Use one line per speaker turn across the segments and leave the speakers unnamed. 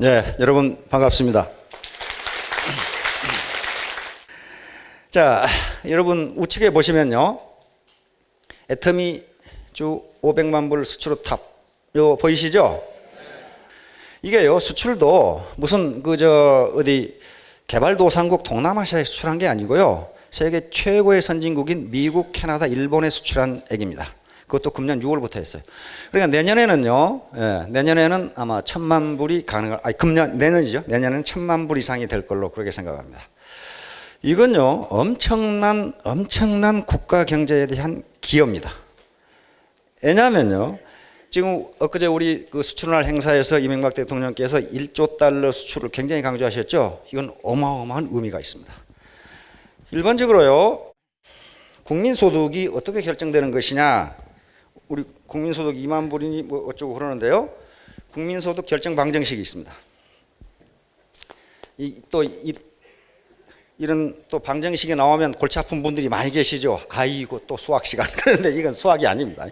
네, 여러분 반갑습니다. 자, 여러분 우측에 보시면요, 애터미 주 500만 불 수출 탑, 요 보이시죠? 이게요, 수출도 무슨 어디 개발도상국 동남아시아에 수출한 게 아니고요, 세계 최고의 선진국인 미국, 캐나다, 일본에 수출한 액입니다. 그것도 금년 6월부터 했어요. 그러니까 내년에는요, 내년에는 아마 1,000만 불이 내년이죠. 내년에는 1,000만 불 이상이 될 걸로 그렇게 생각합니다. 이건요, 엄청난 국가 경제에 대한 기여입니다. 왜냐하면요, 지금 엊그제 우리 그 수출날 행사에서 이명박 대통령께서 1조 달러 수출을 굉장히 강조하셨죠. 이건 어마어마한 의미가 있습니다. 일반적으로요, 국민소득이 어떻게 결정되는 것이냐, 우리 국민소득 2만 불이니 뭐 어쩌고 그러는데요, 국민소득 결정 방정식이 있습니다. 이런 또 방정식이 나오면 골치 아픈 분들이 많이 계시죠. 아이고 또 수학 시간. 그런데 이건 수학이 아닙니다.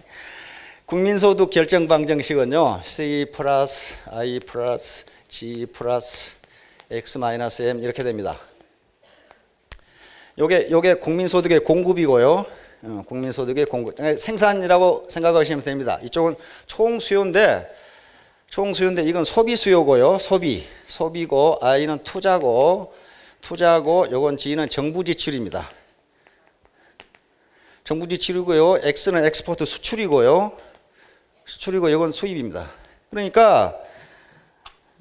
국민소득 결정 방정식은요, C 플러스 I 플러스 G 플러스 X 마이너스 M 이렇게 됩니다. 요게 국민소득의 공급이고요. 국민소득의 공급, 생산이라고 생각하시면 됩니다. 이쪽은 총수요인데 이건 소비수요고요. 소비고, I는 투자고, 요건 G는 정부지출입니다. 정부지출이고요. X는 엑스포트 수출이고요. 요건 수입입니다. 그러니까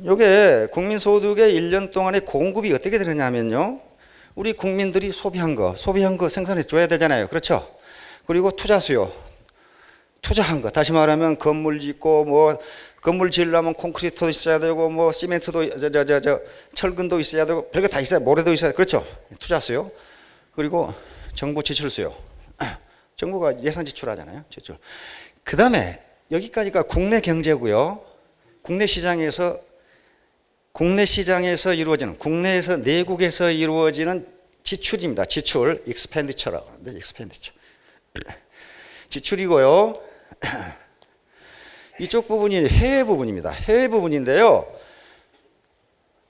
요게 국민소득의 1년 동안의 공급이 어떻게 되느냐면요, 우리 국민들이 소비한 거 생산해 줘야 되잖아요. 그렇죠? 그리고 투자 수요, 투자한 거, 다시 말하면 건물 짓고, 뭐 건물 지으려면 콘크리트도 있어야 되고, 뭐 시멘트도 철근도 있어야 되고, 별거 다 있어야, 모래도 있어야, 그렇죠? 투자 수요. 그리고 정부 지출 수요. 정부가 예산 지출하잖아요. 지출. 그다음에 여기까지가 국내 경제고요. 국내 시장에서 이루어지는, 국내에서 내국에서 이루어지는 지출입니다. 지출, expenditure라고 하는데, expenditure. 지출이고요. 이쪽 부분이 해외 부분입니다. 해외 부분인데요,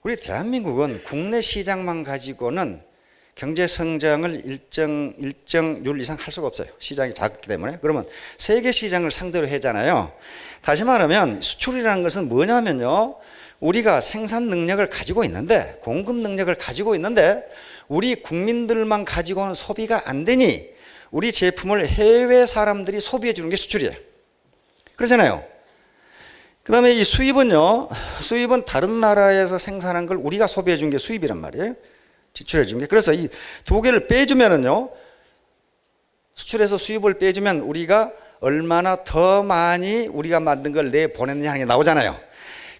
우리 대한민국은 국내 시장만 가지고는 경제 성장을 일정률 이상 할 수가 없어요. 시장이 작기 때문에. 그러면 세계 시장을 상대로 하잖아요. 다시 말하면 수출이라는 것은 뭐냐면요, 우리가 생산 능력을 가지고 있는데, 공급 능력을 가지고 있는데, 우리 국민들만 가지고는 소비가 안 되니 우리 제품을 해외 사람들이 소비해 주는 게 수출이에요. 그렇잖아요. 그 다음에 이 수입은 다른 나라에서 생산한 걸 우리가 소비해 준 게 수입이란 말이에요. 지출해 준 게. 그래서 이 두 개를 빼주면은요, 수출해서 수입을 빼주면 우리가 얼마나 더 많이 우리가 만든 걸 내보냈느냐 하는 게 나오잖아요.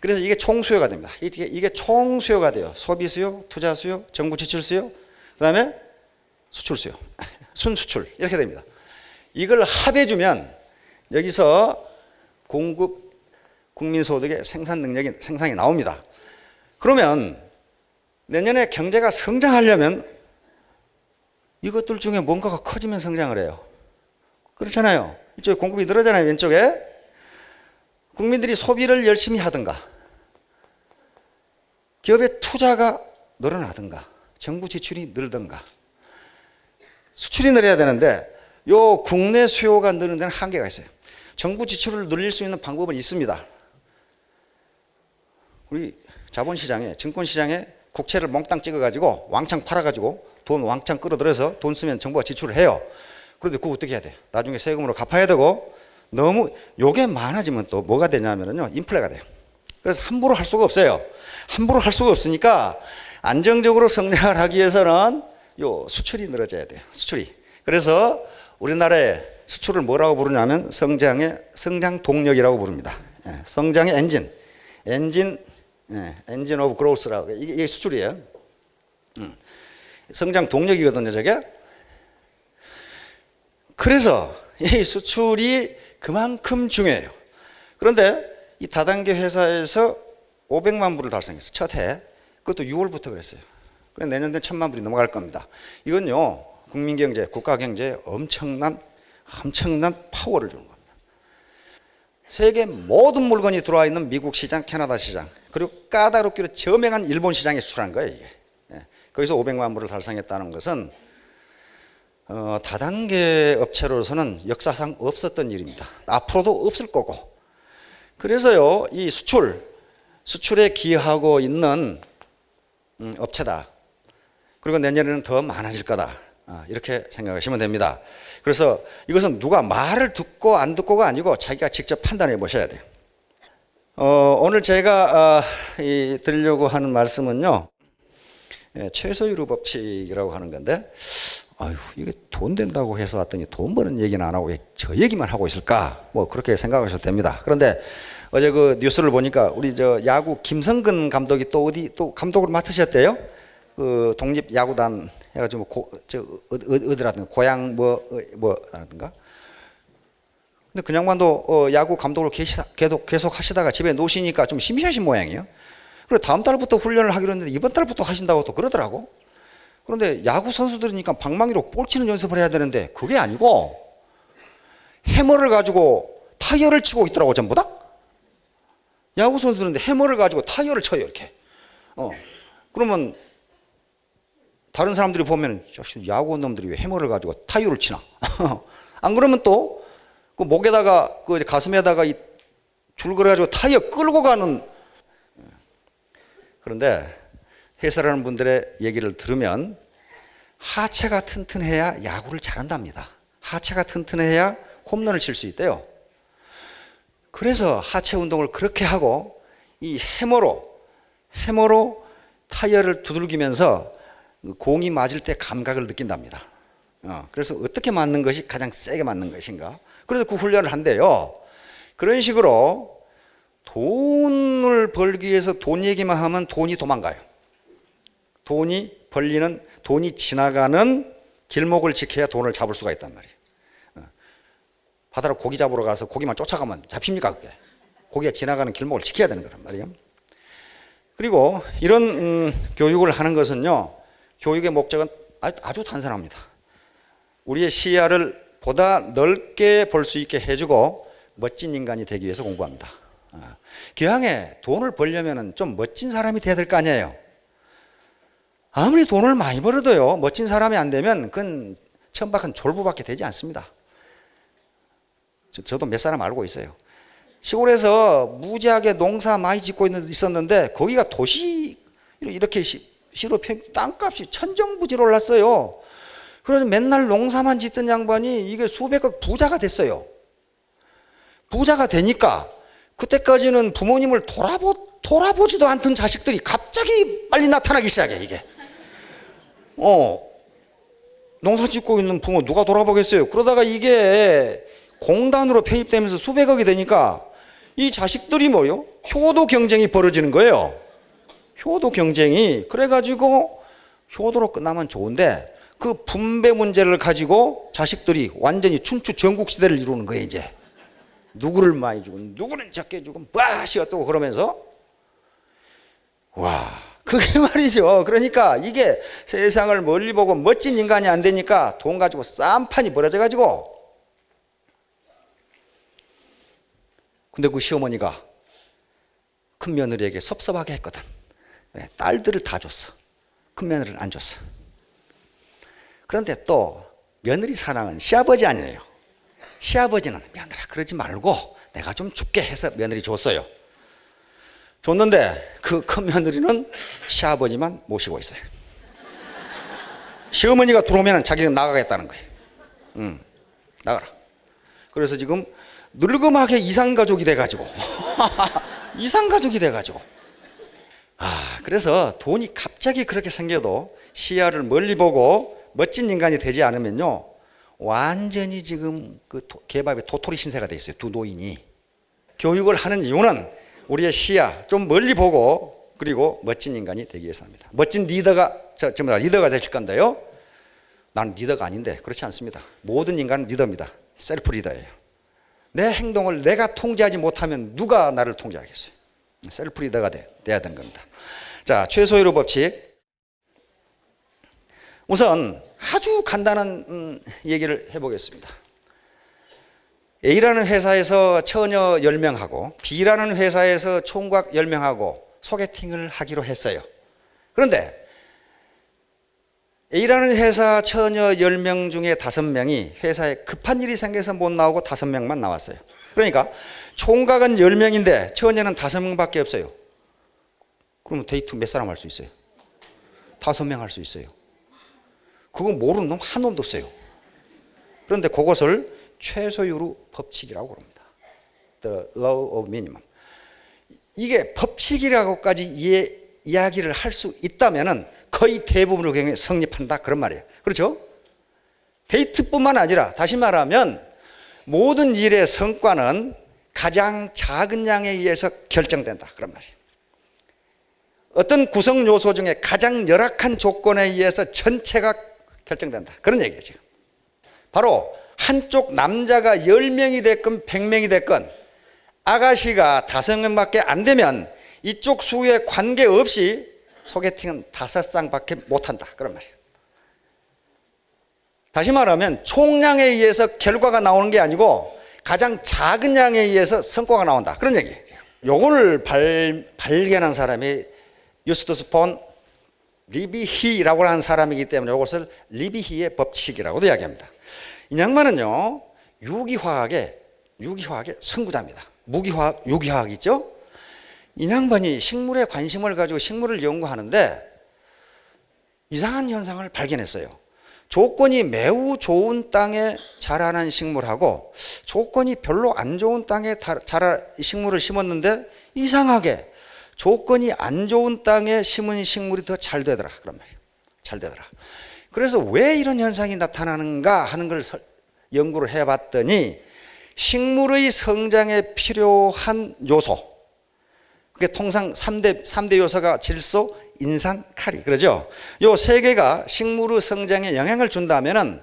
그래서 이게 총수요가 됩니다. 이게 총수요가 돼요. 소비수요, 투자수요, 정부 지출수요, 그 다음에 수출수요, 순수출 이렇게 됩니다. 이걸 합해주면 여기서 공급, 국민소득의 생산이 나옵니다. 그러면 내년에 경제가 성장하려면 이것들 중에 뭔가가 커지면 성장을 해요. 그렇잖아요. 이쪽에 공급이 늘어나잖아요. 왼쪽에. 국민들이 소비를 열심히 하든가, 기업의 투자가 늘어나든가, 정부 지출이 늘든가, 수출이 늘어야 되는데, 요 국내 수요가 느는 데는 한계가 있어요. 정부 지출을 늘릴 수 있는 방법은 있습니다. 우리 자본시장에, 증권시장에 국채를 몽땅 찍어가지고 왕창 팔아가지고 돈 왕창 끌어들여서 돈 쓰면 정부가 지출을 해요. 그런데 그거 어떻게 해야 돼요? 나중에 세금으로 갚아야 되고, 너무 요게 많아지면 또 뭐가 되냐면요, 인플레가 돼요. 그래서 함부로 할 수가 없어요. 함부로 할 수가 없으니까 안정적으로 성장을 하기 위해서는 요 수출이 늘어져야 돼요. 수출이. 그래서 우리나라의 수출을 뭐라고 부르냐면 성장 동력이라고 부릅니다. 성장의 엔진 오브 그로스라고. 이게 수출이에요. 성장 동력이거든요, 저게. 그래서 이 수출이 그만큼 중요해요. 그런데 이 다단계 회사에서 500만 불을 달성했어요. 첫 해. 그것도 6월부터 그랬어요. 그래서 내년 되면 1,000만 불이 넘어갈 겁니다. 이건요, 국민경제, 국가경제에 엄청난 파워를 주는 겁니다. 세계 모든 물건이 들어와 있는 미국 시장, 캐나다 시장, 그리고 까다롭기로 저명한 일본 시장에 수출한 거예요, 이게. 거기서 500만 불을 달성했다는 것은 다단계 업체로서는 역사상 없었던 일입니다. 앞으로도 없을 거고. 그래서요, 이 수출에 기여하고 있는 업체다. 그리고 내년에는 더 많아질 거다. 이렇게 생각하시면 됩니다. 그래서 이것은 누가 말을 듣고 안 듣고가 아니고 자기가 직접 판단해 보셔야 돼요. 오늘 제가 드리려고 하는 말씀은요, 최소유로 법칙이라고 하는 건데, 아유, 이게 돈 된다고 해서 왔더니 돈 버는 얘기는 안 하고 왜 저 얘기만 하고 있을까? 뭐 그렇게 생각하셔도 됩니다. 그런데 어제 그 뉴스를 보니까 우리 저 야구 김성근 감독이 또 어디 또 감독을 맡으셨대요. 그 독립 야구단 해가지고 어디라든가 고향 뭐라든가. 근데 그 양반도 야구 감독으로 계속 하시다가 집에 노시니까 좀 심심하신 모양이에요. 그리고 다음 달부터 훈련을 하기로 했는데 이번 달부터 하신다고 또 그러더라고. 그런데 야구 선수들이니까 방망이로 볼 치는 연습을 해야 되는데 그게 아니고 해머를 가지고 타이어를 치고 있더라고, 전부 다. 야구 선수들인데 해머를 가지고 타이어를 쳐요, 이렇게. 그러면 다른 사람들이 보면 야구원 놈들이 왜 해머를 가지고 타이어를 치나? 안 그러면 또 그 목에다가 그 가슴에다가 이 줄 걸어가지고 타이어 끌고 가는. 그런데 해설하는 분들의 얘기를 들으면 하체가 튼튼해야 야구를 잘한답니다. 하체가 튼튼해야 홈런을 칠 수 있대요. 그래서 하체 운동을 그렇게 하고 이 해머로 타이어를 두들기면서 공이 맞을 때 감각을 느낀답니다. 그래서 어떻게 맞는 것이 가장 세게 맞는 것인가? 그래서 그 훈련을 한대요. 그런 식으로 돈을 벌기 위해서 돈 얘기만 하면 돈이 도망가요. 돈이 지나가는 길목을 지켜야 돈을 잡을 수가 있단 말이에요. 바다로 고기 잡으러 가서 고기만 쫓아가면 잡힙니까, 그게? 고기가 지나가는 길목을 지켜야 되는 거란 말이에요. 그리고 이런 교육을 하는 것은요, 교육의 목적은 아주 단순합니다. 우리의 시야를 보다 넓게 볼 수 있게 해주고 멋진 인간이 되기 위해서 공부합니다. 기왕에 돈을 벌려면 좀 멋진 사람이 돼야 될 거 아니에요. 아무리 돈을 많이 벌어도요, 멋진 사람이 안 되면 그건 천박한 졸부밖에 되지 않습니다. 저도 몇 사람 알고 있어요. 시골에서 무지하게 농사 많이 짓고 있었는데 거기가 도시 이렇게 시로 땅값이 천정부지로 올랐어요. 그래서 맨날 농사만 짓던 양반이 이게 수백억 부자가 됐어요. 부자가 되니까 그때까지는 부모님을 돌아보지도 않던 자식들이 갑자기 빨리 나타나기 시작해, 이게. 농사 짓고 있는 부모 누가 돌아보겠어요? 그러다가 이게 공단으로 편입되면서 수백억이 되니까 이 자식들이 뭐요? 효도 경쟁이 벌어지는 거예요. 효도 경쟁이. 그래가지고 효도로 끝나면 좋은데 그 분배 문제를 가지고 자식들이 완전히 춘추 전국시대를 이루는 거예요, 이제. 누구를 많이 주고 누구는 적게 주고 뭐시 어떠고 그러면서. 와, 그게 말이죠. 그러니까 이게 세상을 멀리 보고 멋진 인간이 안 되니까 돈 가지고 쌈판이 벌어져 가지고. 근데 그 시어머니가 큰 며느리에게 섭섭하게 했거든. 왜? 딸들을 다 줬어. 큰 며느리를 안 줬어. 그런데 또 며느리 사랑은 시아버지 아니에요. 시아버지는 며느라 그러지 말고 내가 좀 줄게 해서 며느리 줬어요. 줬는데 그 큰 며느리는 시아버지만 모시고 있어요. 시어머니가 들어오면 자기는 나가겠다는 거예요. 나가라. 그래서 지금 늙음하게 이산가족이 돼가지고 이산가족이 돼가지고. 그래서 돈이 갑자기 그렇게 생겨도 시야를 멀리 보고 멋진 인간이 되지 않으면요, 완전히 지금 그 개밥에 도토리 신세가 돼 있어요, 두 노인이. 교육을 하는 이유는 우리의 시야 좀 멀리 보고 그리고 멋진 인간이 되기 위해서입니다. 멋진 리더가 되실 건데요, 나는 리더가 아닌데. 그렇지 않습니다. 모든 인간은 리더입니다. 셀프 리더예요. 내 행동을 내가 통제하지 못하면 누가 나를 통제하겠어요? 셀프 리더가 돼야 되는 겁니다. 자, 최소유로 법칙. 우선 아주 간단한 얘기를 해보겠습니다. A라는 회사에서 처녀 10명하고 B라는 회사에서 총각 10명하고 소개팅을 하기로 했어요. 그런데 A라는 회사 처녀 10명 중에 5명이 회사에 급한 일이 생겨서 못 나오고 5명만 나왔어요. 그러니까 총각은 10명인데 처녀는 5명밖에 없어요. 그러면 데이트 몇 사람 할 수 있어요? 5명 할 수 있어요. 그거 모르는 놈 한 놈도 없어요. 그런데 그것을 최소유로 법칙이라고 그럽니다. The law of minimum. 이게 법칙이라고까지 이야기를 할 수 있다면은 거의 대부분의 경우에 성립한다 그런 말이에요. 그렇죠? 데이트뿐만 아니라 다시 말하면 모든 일의 성과는 가장 작은 양에 의해서 결정된다 그런 말이에요. 어떤 구성 요소 중에 가장 열악한 조건에 의해서 전체가 결정된다 그런 얘기예요. 지금 바로 한쪽 남자가 10명이 됐건 100명이 됐건 아가씨가 5명밖에 안 되면 이쪽 수에 관계없이 소개팅은 5쌍밖에 못한다 그런 말이에요. 다시 말하면 총량에 의해서 결과가 나오는 게 아니고 가장 작은 양에 의해서 성과가 나온다 그런 얘기예요. 요거를 발견한 사람이 유스투스 폰 리비히라고 하는 사람이기 때문에 이것을 리비히의 법칙이라고도 이야기합니다. 이 양반은요 유기화학의 선구자입니다. 유기화학 있죠? 이 양반이 식물에 관심을 가지고 식물을 연구하는데 이상한 현상을 발견했어요. 조건이 매우 좋은 땅에 자라는 식물하고 조건이 별로 안 좋은 땅에 식물을 심었는데 이상하게 조건이 안 좋은 땅에 심은 식물이 더 잘 되더라 그런 말이에요. 잘 되더라. 그래서 왜 이런 현상이 나타나는가 하는 걸 연구를 해봤더니 식물의 성장에 필요한 요소, 그게 통상 3대 요소가 질소, 인산, 카리 그러죠. 요 세 개가 식물의 성장에 영향을 준다면은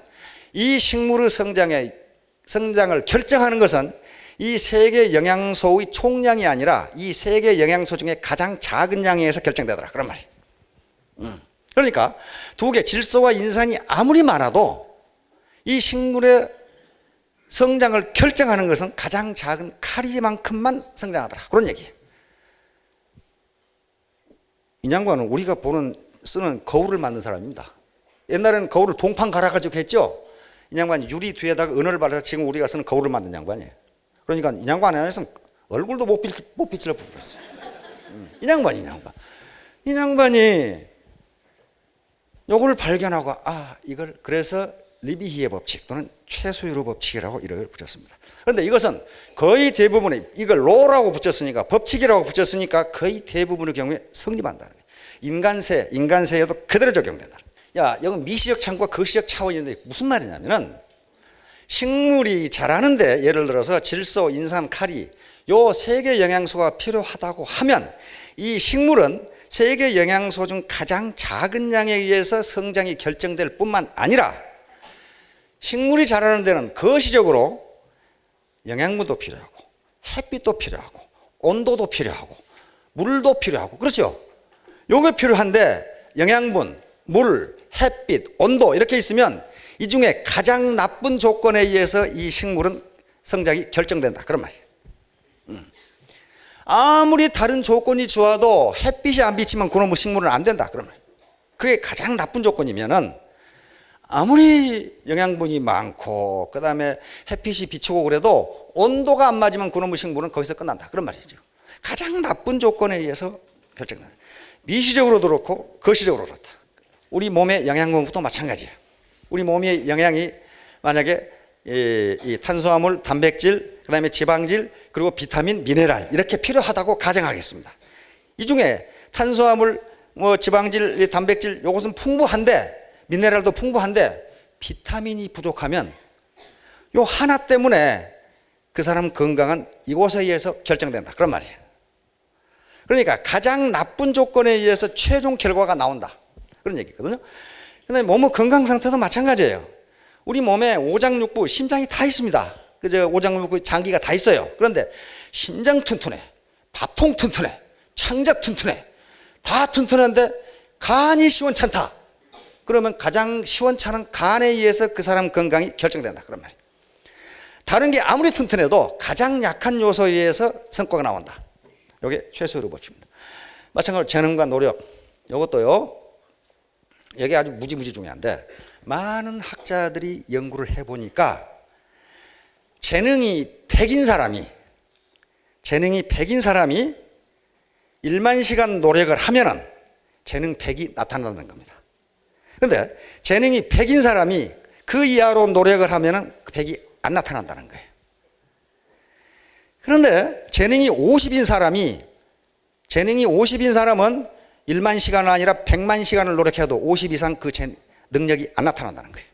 이 식물의 성장을 결정하는 것은 이 세 개 영양소의 총량이 아니라 이 세 개 영양소 중에 가장 작은 양에 의해서 결정되더라 그런 말이에요. 그러니까 두 개 질소와 인산이 아무리 많아도 이 식물의 성장을 결정하는 것은 가장 작은 카리만큼만 성장하더라 그런 얘기예요. 이 양반은 우리가 쓰는 거울을 만든 사람입니다. 옛날에는 거울을 동판 갈아가지고 했죠. 이 양반이 유리 뒤에다가 은어를 발라서 지금 우리가 쓰는 거울을 만든 양반이에요. 그러니까 이 양반 안에서는 얼굴도 못 비치려 부풀었어요. 이 양반이 요걸 발견하고 이걸 그래서 리비히의 법칙 또는 최소유로 법칙이라고 이름을 붙였습니다. 그런데 이것은 거의 대부분의 이걸 로라고 붙였으니까 법칙이라고 붙였으니까 거의 대부분의 경우에 성립한다는 거예요. 인간세에도 그대로 적용된다. 여기 미시적 차원과 거시적 차원이 있는데 무슨 말이냐면은 식물이 자라는데 예를 들어서 질소, 인산, 카리 요 세 개 영양소가 필요하다고 하면 이 식물은 세 개 영양소 중 가장 작은 양에 의해서 성장이 결정될 뿐만 아니라 식물이 자라는 데는 거시적으로 영양분도 필요하고 햇빛도 필요하고 온도도 필요하고 물도 필요하고 그렇죠. 요게 필요한데 영양분, 물, 햇빛, 온도 이렇게 있으면 이 중에 가장 나쁜 조건에 의해서 이 식물은 성장이 결정된다 그런 말이에요. 아무리 다른 조건이 좋아도 햇빛이 안 비치면 그놈의 식물은 안 된다 그런 말이에요. 그게 가장 나쁜 조건이면은 아무리 영양분이 많고 그 다음에 햇빛이 비치고 그래도 온도가 안 맞으면 그놈의 식물은 거기서 끝난다 그런 말이죠. 가장 나쁜 조건에 의해서 결정된다. 미시적으로도 그렇고 거시적으로 그렇다. 우리 몸의 영양분도 마찬가지예요. 우리 몸의 영양이 만약에 이 탄수화물, 단백질, 그 다음에 지방질 그리고 비타민, 미네랄 이렇게 필요하다고 가정하겠습니다. 이 중에 탄수화물, 지방질, 단백질 이것은 풍부한데 미네랄도 풍부한데 비타민이 부족하면 요 하나 때문에 그 사람 건강은 이것에 의해서 결정된다 그런 말이에요. 그러니까 가장 나쁜 조건에 의해서 최종 결과가 나온다 그런 얘기거든요. 그런데 몸의 건강 상태도 마찬가지예요. 우리 몸에 오장육부, 심장이 다 있습니다. 그저 오장육부, 장기가 다 있어요. 그런데 심장 튼튼해, 밥통 튼튼해, 창자 튼튼해, 다 튼튼한데 간이 시원찮다. 그러면 가장 시원찮은 간에 의해서 그 사람 건강이 결정된다 그런 말이에요. 다른 게 아무리 튼튼해도 가장 약한 요소에 의해서 성과가 나온다. 이게 최소율의 법칙입니다. 마찬가지로 재능과 노력, 이것도요, 이게 아주 무지무지 중요한데, 많은 학자들이 연구를 해보니까 재능이 100인 사람이 1만 시간 노력을 하면은 재능 100이 나타난다는 겁니다. 그런데 재능이 100인 사람이 그 이하로 노력을 하면은 그 100이 안 나타난다는 거예요. 그런데 재능이 50인 사람은 1만 시간이 아니라 100만 시간을 노력해도 50 이상 그 능력이 안 나타난다는 거예요.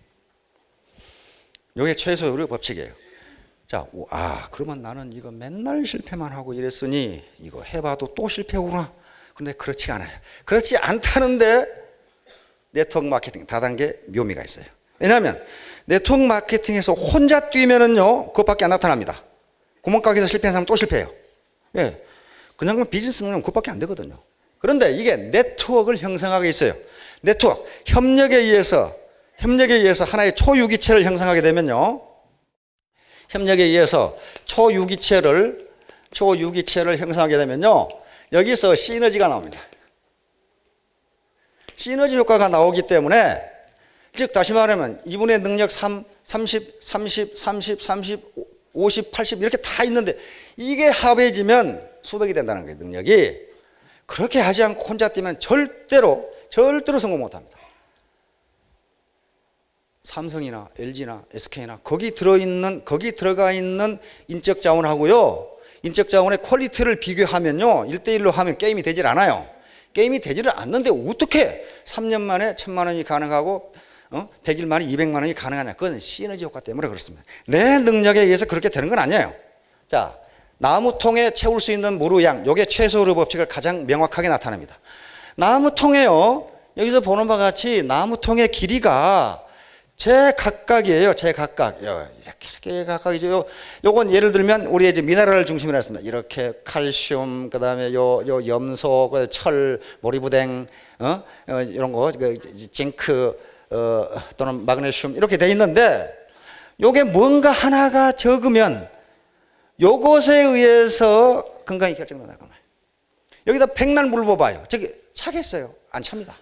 이게 최소율의 법칙이에요. 자, 그러면 나는 이거 맨날 실패만 하고 이랬으니 이거 해봐도 또 실패구나. 근데 그렇지 않아요. 그렇지 않다는데 네트워크 마케팅 다단계 묘미가 있어요. 왜냐하면 네트워크 마케팅에서 혼자 뛰면은요, 그것밖에 안 나타납니다. 구멍가게에서 실패한 사람은 또 실패해요. 예. 그냥 비즈니스 능력은 그것밖에 안 되거든요. 그런데 이게 네트워크를 형성하게 있어요. 네트워크, 협력에 의해서 하나의 초유기체를 형성하게 되면요, 협력에 의해서 초유기체를 형성하게 되면요, 여기서 시너지가 나옵니다. 시너지 효과가 나오기 때문에, 즉 다시 말하면 이분의 능력 30, 50, 80 이렇게 다 있는데 이게 합해지면 수백이 된다는 거예요, 능력이. 그렇게 하지 않고 혼자 뛰면 절대로 성공 못합니다. 삼성이나 LG나 SK나 거기 들어가 있는 인적 자원하고요, 인적 자원의 퀄리티를 비교하면요, 1대1로 하면 게임이 되질 않아요. 게임이 되지를 않는데 어떻게 3년 만에 1000만 원이 가능하고 100일 만에 200만 원이 가능하냐? 그건 시너지 효과 때문에 그렇습니다. 내 능력에 의해서 그렇게 되는 건 아니에요. 자, 나무통에 채울 수 있는 무르양, 이게 최소율의 법칙을 가장 명확하게 나타냅니다. 나무통에요, 여기서 보는 바와 같이 나무통의 길이가 제각각이에요. 제각각. 이렇게 각각이죠. 요건 예를 들면 우리 이제 미네랄 중심이라 했습니다. 이렇게 칼슘, 그다음에 요 염소, 철, 모리브댕, 이런 거, 징크, 또는 마그네슘 이렇게 돼 있는데, 요게 뭔가 하나가 적으면 요것에 의해서 건강이 결정된다. 여기다 백날 물 부어봐요. 저기 차겠어요? 안 찹니다.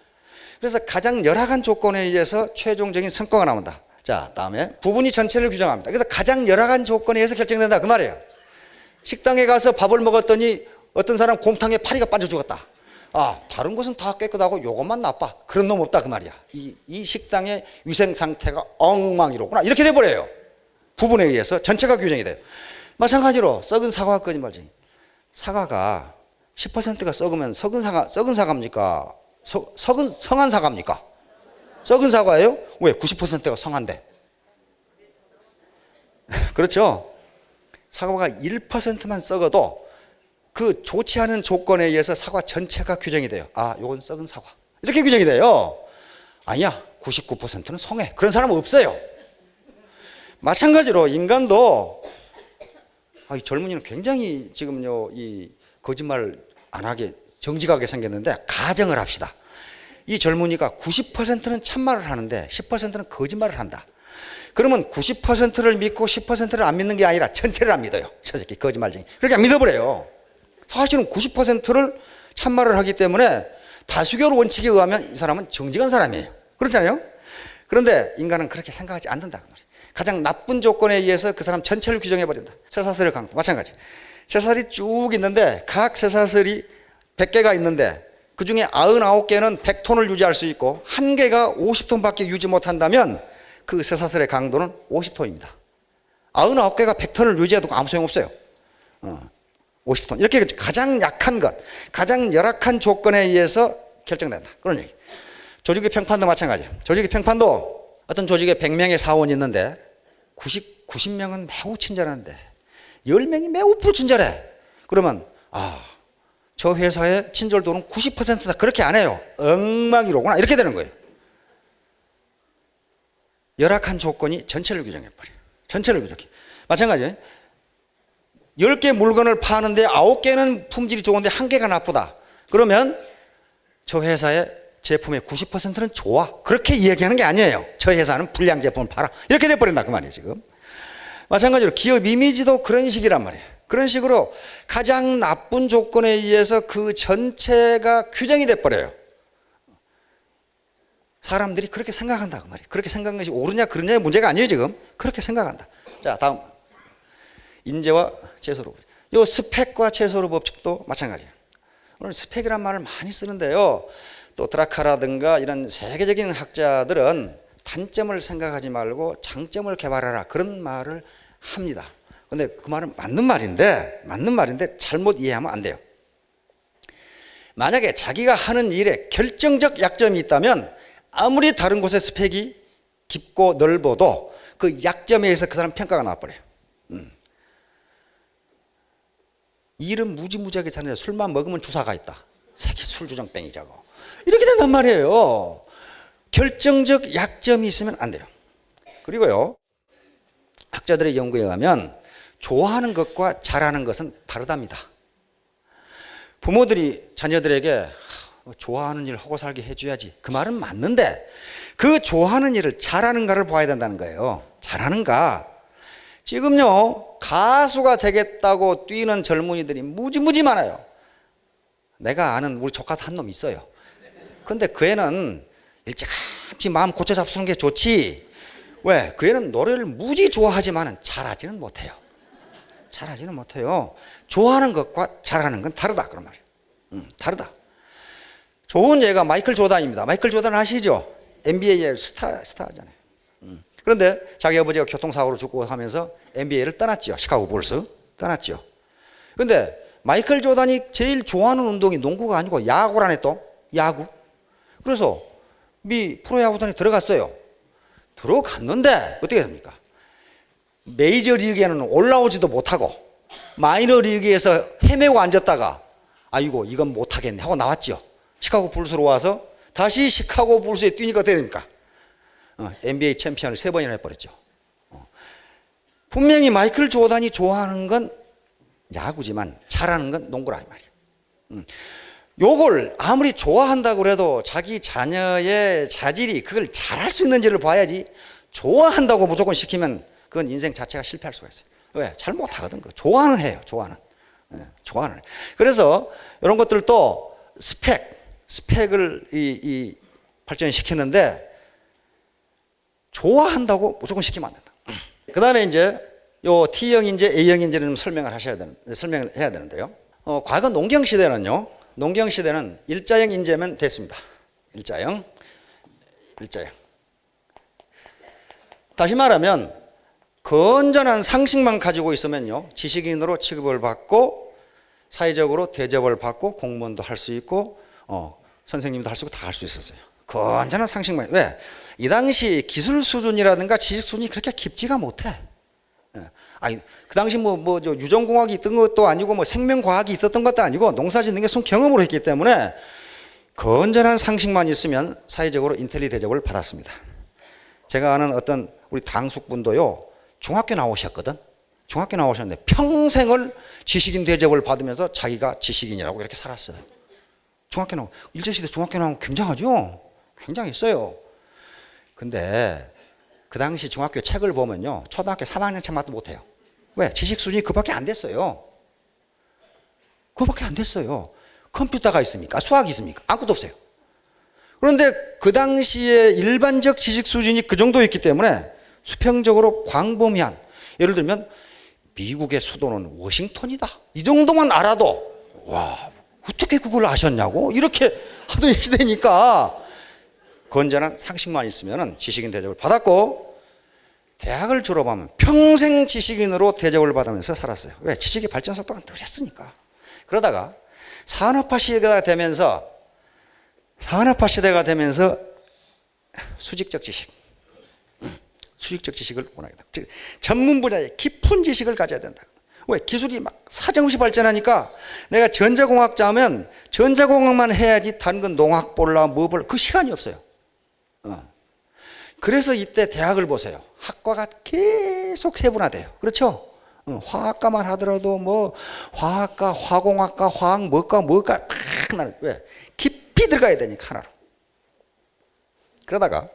그래서 가장 열악한 조건에 의해서 최종적인 성과가 나온다. 자, 다음에 부분이 전체를 규정합니다. 그래서 가장 열악한 조건에 의해서 결정된다 그 말이에요. 식당에 가서 밥을 먹었더니 어떤 사람 곰탕에 파리가 빠져 죽었다. 다른 것은 다 깨끗하고 요것만 나빠. 그런 놈 없다 그 말이야. 이 식당의 위생 상태가 엉망이로구나. 이렇게 돼버려요. 부분에 의해서 전체가 규정이 돼요. 마찬가지로 썩은 사과와 거짓말쟁이. 사과가 10%가 썩으면 썩은 사과입니까? 성한 사과입니까? 썩은 사과예요? 왜? 90%가 성한데. 그렇죠? 사과가 1%만 썩어도 그 좋지 않은 조건에 의해서 사과 전체가 규정이 돼요. 요건 썩은 사과. 이렇게 규정이 돼요. 아니야, 99%는 성해. 그런 사람은 없어요. 마찬가지로 인간도, 이 젊은이는 굉장히 지금요, 이 거짓말을 안 하게 정직하게 생겼는데, 가정을 합시다. 이 젊은이가 90%는 참말을 하는데 10%는 거짓말을 한다. 그러면 90%를 믿고 10%를 안 믿는 게 아니라 전체를 안 믿어요. 저 새끼 거짓말쟁이. 그렇게 안 믿어버려요. 사실은 90%를 참말을 하기 때문에 다수결 원칙에 의하면 이 사람은 정직한 사람이에요. 그렇잖아요? 그런데 인간은 그렇게 생각하지 않는다. 가장 나쁜 조건에 의해서 그 사람 전체를 규정해버린다. 쇠사슬의 강도 마찬가지. 쇠사슬이 쭉 있는데 각 쇠사슬이 100개가 있는데 그 중에 99개는 100톤을 유지할 수 있고 1개가 50톤밖에 유지 못한다면 그 쇠사슬의 강도는 50톤입니다. 99개가 100톤을 유지해도 아무 소용없어요. 50톤. 이렇게 가장 약한 것, 가장 열악한 조건에 의해서 결정된다. 그런 얘기. 조직의 평판도 마찬가지예요. 조직의 평판도 어떤 조직에 100명의 사원이 있는데 90명은 매우 친절한데 10명이 매우 불친절해. 그러면 저 회사의 친절도는 90%다. 그렇게 안 해요. 엉망이로구나. 이렇게 되는 거예요. 열악한 조건이 전체를 규정해버려요. 전체를 규정해. 마찬가지예요. 10개 물건을 파는데 9개는 품질이 좋은데 1개가 나쁘다. 그러면 저 회사의 제품의 90%는 좋아. 그렇게 이야기하는 게 아니에요. 저 회사는 불량 제품을 팔아. 이렇게 돼버린다. 그 말이에요, 지금. 마찬가지로 기업 이미지도 그런 식이란 말이에요. 그런 식으로 가장 나쁜 조건에 의해서 그 전체가 규정이 돼버려요. 사람들이 그렇게 생각한다 그 말이에요. 그렇게 생각하는 것이 옳으냐 그르냐의 문제가 아니에요. 지금 그렇게 생각한다. 자, 다음 인재와 최소로 법칙. 요 스펙과 최소로 법칙도 마찬가지예요. 오늘 스펙이란 말을 많이 쓰는데요. 또 드라카라든가 이런 세계적인 학자들은 단점을 생각하지 말고 장점을 개발하라 그런 말을 합니다. 근데 그 말은 맞는 말인데 잘못 이해하면 안 돼요. 만약에 자기가 하는 일에 결정적 약점이 있다면 아무리 다른 곳의 스펙이 깊고 넓어도 그 약점에 의해서 그 사람 평가가 나와버려요. 일은 무지무지하게 잘하는데 술만 먹으면 주사가 있다. 새끼 술주정뱅이자고. 이렇게 된단 말이에요. 결정적 약점이 있으면 안 돼요. 그리고요, 학자들의 연구에 의하면 좋아하는 것과 잘하는 것은 다르답니다. 부모들이 자녀들에게 좋아하는 일 하고 살게 해줘야지. 그 말은 맞는데 그 좋아하는 일을 잘하는가를 봐야 된다는 거예요. 잘하는가. 지금요, 가수가 되겠다고 뛰는 젊은이들이 무지무지 많아요. 내가 아는 우리 조카 한 놈 있어요. 근데 그 애는 일찌감치 마음 고쳐 잡수는 게 좋지. 왜? 그 애는 노래를 무지 좋아하지만 잘하지는 못해요. 잘하지는 못해요. 좋아하는 것과 잘하는 건 다르다 그런 말이에요. 다르다. 좋은 예가 마이클 조던입니다. 마이클 조던 아시죠? NBA의 스타잖아요. 그런데 자기 아버지가 교통사고로 죽고 하면서 NBA를 떠났죠. 시카고 불스 떠났죠. 그런데 마이클 조던이 제일 좋아하는 운동이 농구가 아니고 야구라네. 또 야구. 그래서 미 프로야구단에 들어갔어요. 들어갔는데 어떻게 됩니까? 메이저리그에는 올라오지도 못하고 마이너 리그에서 헤매고 앉았다가 아이고 이건 못하겠네 하고 나왔죠. 시카고 불스로 와서 다시 시카고 불스에 뛰니까 어떻게 됩니까? NBA 챔피언을 3번이나 해버렸죠. 분명히 마이클 조던이 좋아하는 건 야구지만 잘하는 건 농구라 이 말이에요. 요걸 아무리 좋아한다고 해도 자기 자녀의 자질이 그걸 잘할 수 있는지를 봐야지. 좋아한다고 무조건 시키면 그건 인생 자체가 실패할 수가 있어요. 왜? 잘 못하거든. 좋아는 해요. 좋아는. 좋아는. 그래서 이런 것들도 스펙을 발전시키는데 좋아한다고 무조건 시키면 안 된다. 그 다음에 이제 요 T형 인재, A형 인재를 설명을 해야 되는데요. 과거 농경 시대는요. 농경 시대는 일자형 인재면 됐습니다. 일자형. 다시 말하면 건전한 상식만 가지고 있으면요. 지식인으로 취급을 받고 사회적으로 대접을 받고 공무원도 할 수 있고 선생님도 할 수 있고 다 할 수 있었어요. 건전한 상식만. 왜? 이 당시 기술 수준이라든가 지식 수준이 그렇게 깊지가 못해. 아니, 그 당시 저 유전공학이 있던 것도 아니고 생명과학이 있었던 것도 아니고 농사 짓는 게 손 경험으로 했기 때문에 건전한 상식만 있으면 사회적으로 인텔리 대접을 받았습니다. 제가 아는 어떤 우리 당숙분도요, 중학교 나오셨거든. 중학교 나오셨는데 평생을 지식인 대접을 받으면서 자기가 지식인이라고 이렇게 살았어요. 중학교 나오고, 일제시대 중학교 나오면 굉장하죠? 굉장했어요. 근데 그 당시 중학교 책을 보면요, 초등학교 3학년 책만도 못해요. 왜? 지식 수준이 그밖에 안 됐어요. 그밖에 안 됐어요. 컴퓨터가 있습니까? 수학이 있습니까? 아무것도 없어요. 그런데 그 당시에 일반적 지식 수준이 그 정도였기 때문에 수평적으로 광범위한, 예를 들면 미국의 수도는 워싱턴이다, 이 정도만 알아도 와, 어떻게 그걸 아셨냐고 이렇게 하던 시대니까 건전한 상식만 있으면 지식인 대접을 받았고, 대학을 졸업하면 평생 지식인으로 대접을 받으면서 살았어요. 왜? 지식의 발전 속도가 느렸으니까. 그러다가 산업화 시대가 되면서 수직적 지식을 원하겠다. 즉 전문 분야의 깊은 지식을 가져야 된다. 왜? 기술이 막 사정없이 발전하니까 내가 전자공학자면 전자공학만 해야지 다른 건 농학 볼라 뭐 볼라 그 시간이 없어요. 그래서 이때 대학을 보세요. 학과가 계속 세분화돼요. 그렇죠? 화학과만 하더라도 뭐 화학과, 화공학과, 화학 뭐과 왜? 깊이 들어가야 되니까 하나로. 그러다가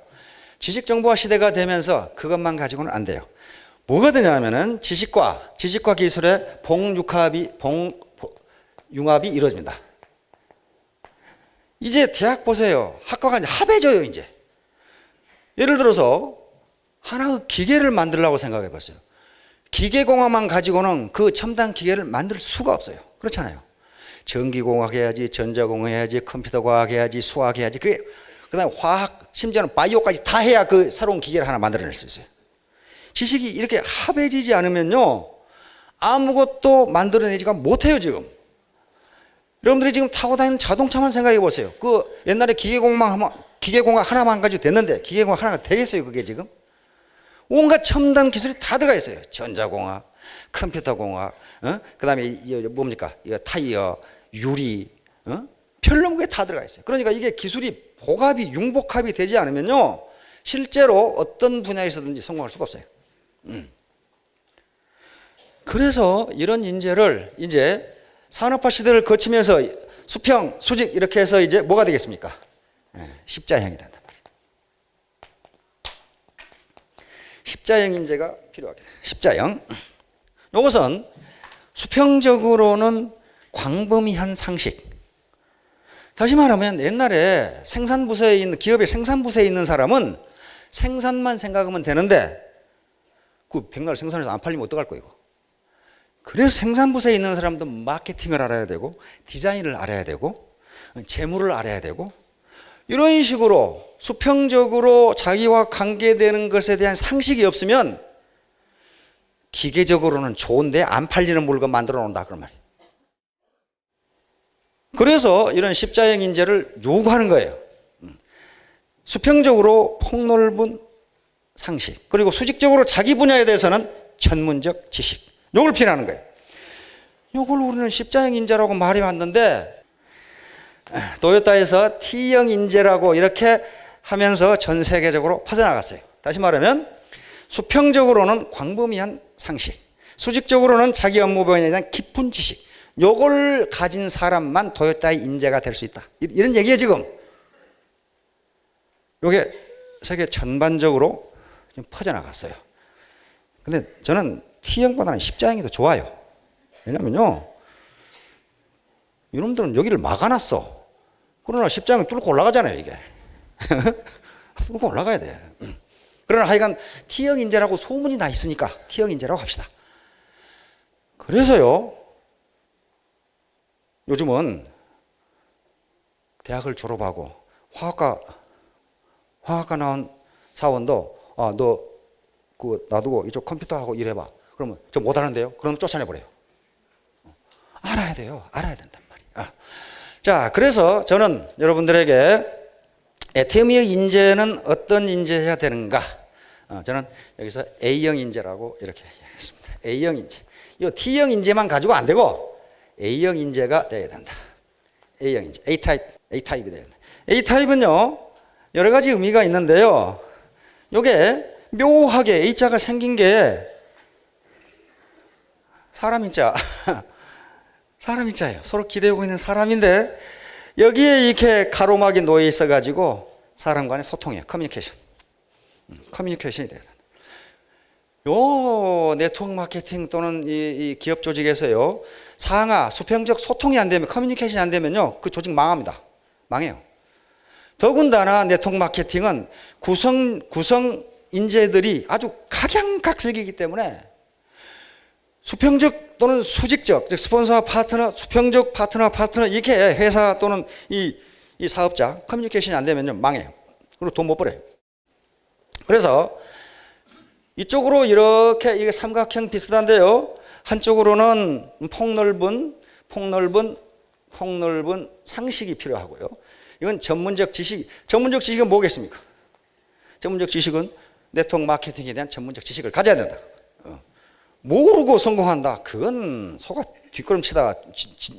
지식정보화 시대가 되면서 그것만 가지고는 안 돼요. 뭐가 되냐면은 지식과 기술의 융합이 이루어집니다. 이제 대학 보세요. 학과가 이제 합해져요, 이제. 예를 들어서 하나의 기계를 만들려고 생각해 봤어요. 기계공학만 가지고는 그 첨단 기계를 만들 수가 없어요. 그렇잖아요. 전기공학 해야지, 전자공학 해야지, 컴퓨터과학 해야지, 수학 해야지. 그다음에 화학, 심지어는 바이오까지 다 해야 그 새로운 기계를 하나 만들어낼 수 있어요. 지식이 이렇게 합해지지 않으면요, 아무것도 만들어내지가 못해요, 지금. 여러분들이 지금 타고 다니는 자동차만 생각해 보세요. 그 옛날에 기계공학 하나만 가지고 됐는데, 기계공학 하나가 되겠어요, 그게 지금? 온갖 첨단 기술이 다 들어가 있어요. 전자공학, 컴퓨터공학, 그 다음에 뭡니까? 이거 타이어, 유리, 별로 게 다 들어가 있어요. 그러니까 이게 기술이 복합이, 융복합이 되지 않으면요, 실제로 어떤 분야에서든지 성공할 수가 없어요. 그래서 이런 인재를 이제 산업화 시대를 거치면서 수평, 수직 이렇게 해서 이제 뭐가 되겠습니까? 십자형이 된단 말이에요. 십자형 인재가 필요하게 돼요. 십자형. 이것은 수평적으로는 광범위한 상식. 다시 말하면 옛날에 생산부서에 있는, 기업의 생산부서에 있는 사람은 생산만 생각하면 되는데, 그 백날 생산해서 안 팔리면 어떡할 거예요? 그래서 생산부서에 있는 사람도 마케팅을 알아야 되고, 디자인을 알아야 되고, 재무를 알아야 되고, 이런 식으로 수평적으로 자기와 관계되는 것에 대한 상식이 없으면 기계적으로는 좋은데 안 팔리는 물건 만들어 놓는다, 그런 말이에요. 그래서 이런 십자형 인재를 요구하는 거예요. 수평적으로 폭넓은 상식, 그리고 수직적으로 자기 분야에 대해서는 전문적 지식, 요걸 필요하는 거예요. 요걸 우리는 십자형 인재라고 말해 왔는데, 토요타에서 T형 인재라고 이렇게 하면서 전 세계적으로 퍼져나갔어요. 다시 말하면 수평적으로는 광범위한 상식, 수직적으로는 자기 업무 분야에 대한 깊은 지식, 요걸 가진 사람만 토요타의 인재가 될 수 있다, 이런 얘기예요 지금. 요게 세계 전반적으로 지금 퍼져나갔어요. 근데 저는 T형보다는 십자형이 더 좋아요. 왜냐면요, 이놈들은 여기를 막아놨어. 그러나 십자형이 뚫고 올라가잖아요, 이게. 뚫고 올라가야 돼. 그러나 하여간 T형 인재라고 소문이 나 있으니까 T형 인재라고 합시다. 그래서요, 요즘은 대학을 졸업하고 화학과 나온 사원도, 너 그거 놔두고 이쪽 컴퓨터하고 일해봐. 그러면 저 못하는데요? 그럼 쫓아내버려요. 알아야 돼요. 알아야 된단 말이에요. 자, 그래서 저는 여러분들에게 T형의 인재는 어떤 인재여야 되는가? 저는 여기서 A형 인재라고 이렇게 얘기하겠습니다. A형 인재. 이 T형 인재만 가지고 안 되고 A형 인재가 되어야 된다. A형 인재. A타입이 되어야 된다. A타입은요, 여러 가지 의미가 있는데요, 요게 묘하게 A자가 생긴 게 사람 인자. 사람 인자예요. 서로 기대고 있는 사람인데, 여기에 이렇게 가로막이 놓여 있어 가지고 사람 간의 소통이에요. 커뮤니케이션이 돼요. 요 네트워크 마케팅 또는 이 기업 조직에서요, 상하 수평적 소통이 안 되면, 커뮤니케이션이 안 되면요, 그 조직 망합니다. 망해요. 더군다나 네트워크 마케팅은 구성 인재들이 아주 각양각색이기 때문에 수평적 또는 수직적, 즉 스폰서와 파트너, 수평적 파트너 이렇게 회사 또는 이 사업자 커뮤니케이션이 안 되면요, 망해요. 그리고 돈 못 벌어요. 그래서 이쪽으로 이렇게 이게 삼각형 비슷한데요, 한쪽으로는 폭넓은 상식이 필요하고요. 이건 전문적 지식은 뭐겠습니까? 전문적 지식은 네트워크 마케팅에 대한 전문적 지식을 가져야 된다. 모르고 성공한다, 그건 속아 뒷걸음치다가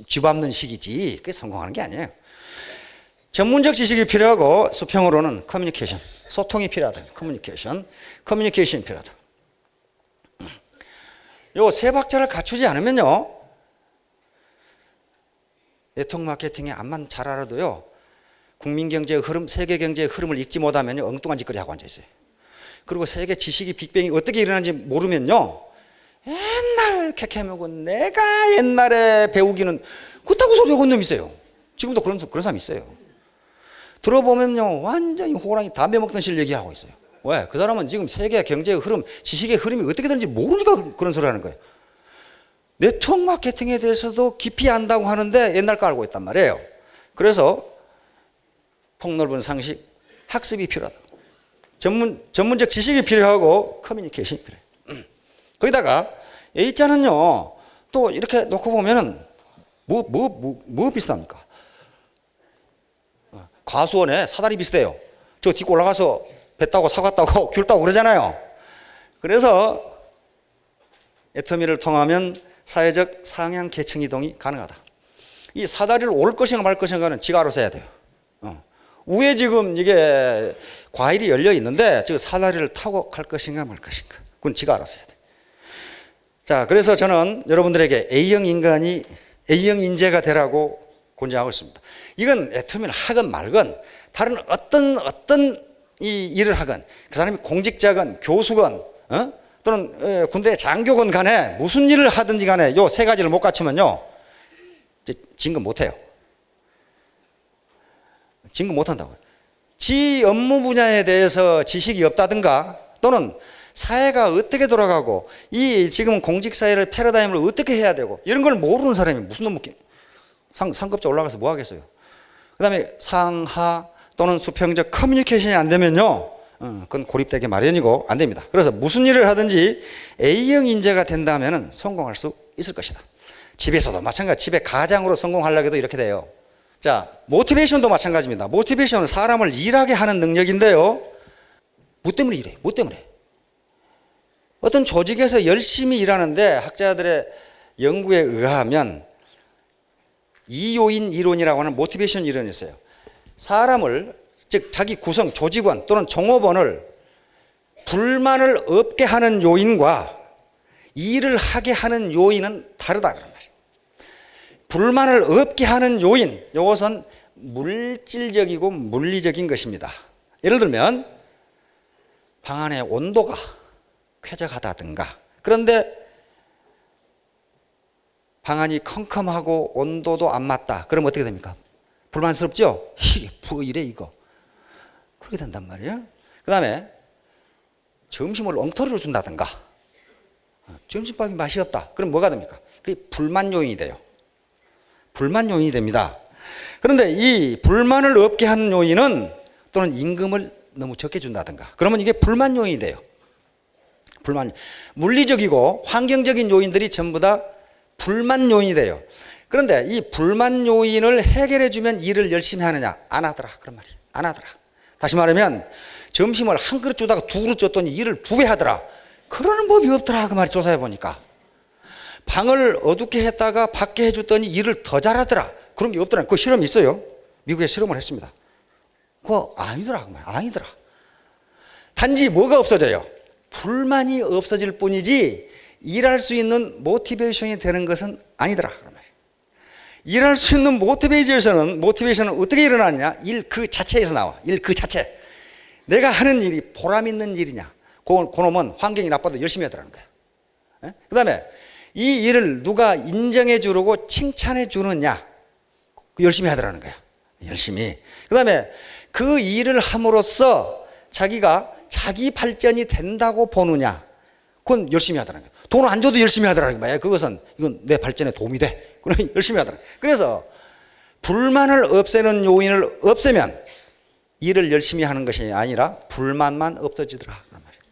쥐밟는 식이지, 그게 성공하는 게 아니에요. 전문적 지식이 필요하고, 수평으로는 커뮤니케이션, 소통이 필요하다. 커뮤니케이션이 필요하다. 요 세 박자를 갖추지 않으면요, 네트워크 마케팅의 암만 잘 알아도요, 국민 경제의 흐름, 세계 경제의 흐름을 읽지 못하면요, 엉뚱한 짓거리 하고 앉아 있어요. 그리고 세계 지식이 빅뱅이 어떻게 일어나는지 모르면요, 옛날 캐캐묵은 내가 옛날에 배우기는 그렇다고 소리 하는 놈이 있어요. 지금도 그런 사람이 있어요. 들어보면요, 완전히 호랑이 담배 먹던 실 얘기하고 있어요. 왜? 그 사람은 지금 세계 경제의 흐름, 지식의 흐름이 어떻게 되는지 모르니까 그런 소리 하는 거예요. 네트워크 마케팅에 대해서도 깊이 안다고 하는데 옛날 거 알고 있단 말이에요. 그래서 폭넓은 상식, 학습이 필요하다. 전문적 지식이 필요하고 커뮤니케이션이 필요해요. 거기다가 A자는요, 또 이렇게 놓고 보면은 뭐 비슷합니까? 과수원에 사다리 비슷해요. 저 딛고 올라가서 배 타고 사과 타고 귤 타고 그러잖아요. 그래서 애터미를 통하면 사회적 상향 계층 이동이 가능하다. 이 사다리를 오를 것인가 말 것인가는 지가 알아서 해야 돼요. 위에 지금 이게 과일이 열려 있는데 저 사다리를 타고 갈 것인가 말 것인가, 그건 지가 알아서 해야 돼요. 자, 그래서 저는 여러분들에게 A형 인재가 되라고 권장하고 있습니다. 이건 애터미를 하건 말건 다른 어떤 이 일을 하건, 그 사람이 공직자건 교수건 또는 군대 장교건 간에 무슨 일을 하든지 간에 요 세 가지를 못 갖추면요, 진급 못해요. 진급 못한다고요. 지 업무 분야에 대해서 지식이 없다든가, 또는 사회가 어떻게 돌아가고 이 지금 공직사회를 패러다임을 어떻게 해야 되고 이런 걸 모르는 사람이 무슨 놈 상급자 올라가서 뭐 하겠어요. 그 다음에 상하 또는 수평적 커뮤니케이션이 안 되면요, 그건 고립되기 마련이고 안 됩니다. 그래서 무슨 일을 하든지 A형 인재가 된다면 성공할 수 있을 것이다. 집에서도 마찬가지, 집에 가장으로 성공하려고 해도 이렇게 돼요. 자, 모티베이션도 마찬가지입니다. 모티베이션은 사람을 일하게 하는 능력인데요, 뭐 때문에 일해? 뭐 때문에? 어떤 조직에서 열심히 일하는데 학자들의 연구에 의하면 이요인 이론이라고 하는 모티베이션 이론이 있어요. 사람을, 즉 자기 구성, 조직원 또는 종업원을 불만을 없게 하는 요인과 일을 하게 하는 요인은 다르다 그런 말이에요. 불만을 없게 하는 요인, 이것은 물질적이고 물리적인 것입니다. 예를 들면 방 안의 온도가 쾌적하다든가, 그런데 방안이 컴컴하고 온도도 안 맞다. 그럼 어떻게 됩니까? 불만스럽죠? 이게 뭐 이래 이거. 그렇게 된단 말이에요. 그 다음에 점심을 엉터리로 준다든가, 점심밥이 맛이 없다. 그럼 뭐가 됩니까? 그게 불만 요인이 돼요. 불만 요인이 됩니다. 그런데 이 불만을 없게 하는 요인은, 또는 임금을 너무 적게 준다든가, 그러면 이게 불만 요인이 돼요. 물리적이고 환경적인 요인들이 전부 다 불만 요인이 돼요. 그런데 이 불만 요인을 해결해 주면 일을 열심히 하느냐? 안 하더라. 그런 말이에요. 안 하더라. 다시 말하면 점심을 한 그릇 주다가 두 그릇 줬더니 일을 두 배 하더라. 그러는 법이 없더라. 그 말이 조사해 보니까. 방을 어둡게 했다가 밖에 해줬더니 일을 더 잘하더라. 그런 게 없더라. 그 실험이 있어요. 미국에 실험을 했습니다. 그거 아니더라. 그 말. 아니더라. 단지 뭐가 없어져요? 불만이 없어질 뿐이지 일할 수 있는 모티베이션이 되는 것은 아니더라. 일할 수 있는 모티베이션은 어떻게 일어나느냐? 일 그 자체에서 나와. 일 그 자체. 내가 하는 일이 보람 있는 일이냐? 그놈은 환경이 나빠도 열심히 하더라는 거야. 그 다음에 이 일을 누가 인정해 주려고 칭찬해 주느냐? 열심히 하더라는 거야. 열심히. 그 다음에 그 일을 함으로써 자기가 자기 발전이 된다고 보느냐? 그건 열심히 하더라는 거야. 돈 안 줘도 열심히 하더라는 거야. 이건 내 발전에 도움이 돼. 그러면 열심히 하더라. 그래서 불만을 없애는 요인을 없애면 일을 열심히 하는 것이 아니라 불만만 없어지더라. 그런 말이에요.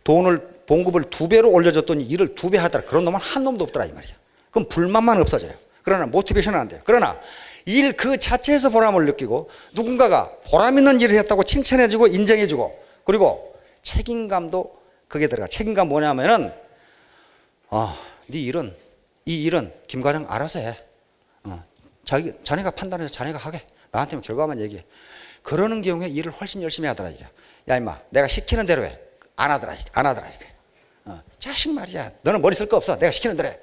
돈을 봉급을 2배로 올려줬더니 일을 2배 하더라. 그런 놈은 한 놈도 없더라 이 말이야. 그럼 불만만 없어져요. 그러나 모티베이션은 안 돼요. 그러나 일 그 자체에서 보람을 느끼고 누군가가 보람 있는 일을 했다고 칭찬해주고 인정해주고, 그리고 책임감도 거기에 들어가. 책임감 뭐냐면은 이 일은 김 과장 알아서 해. 자네가 판단해서 자네가 하게. 나한테는 결과만 얘기해. 그러는 경우에 일을 훨씬 열심히 하더라 이게. 야 임마, 내가 시키는 대로 해. 안 하더라 이게. 자식 말이야. 너는 머리 쓸 거 없어. 내가 시키는 대로 해.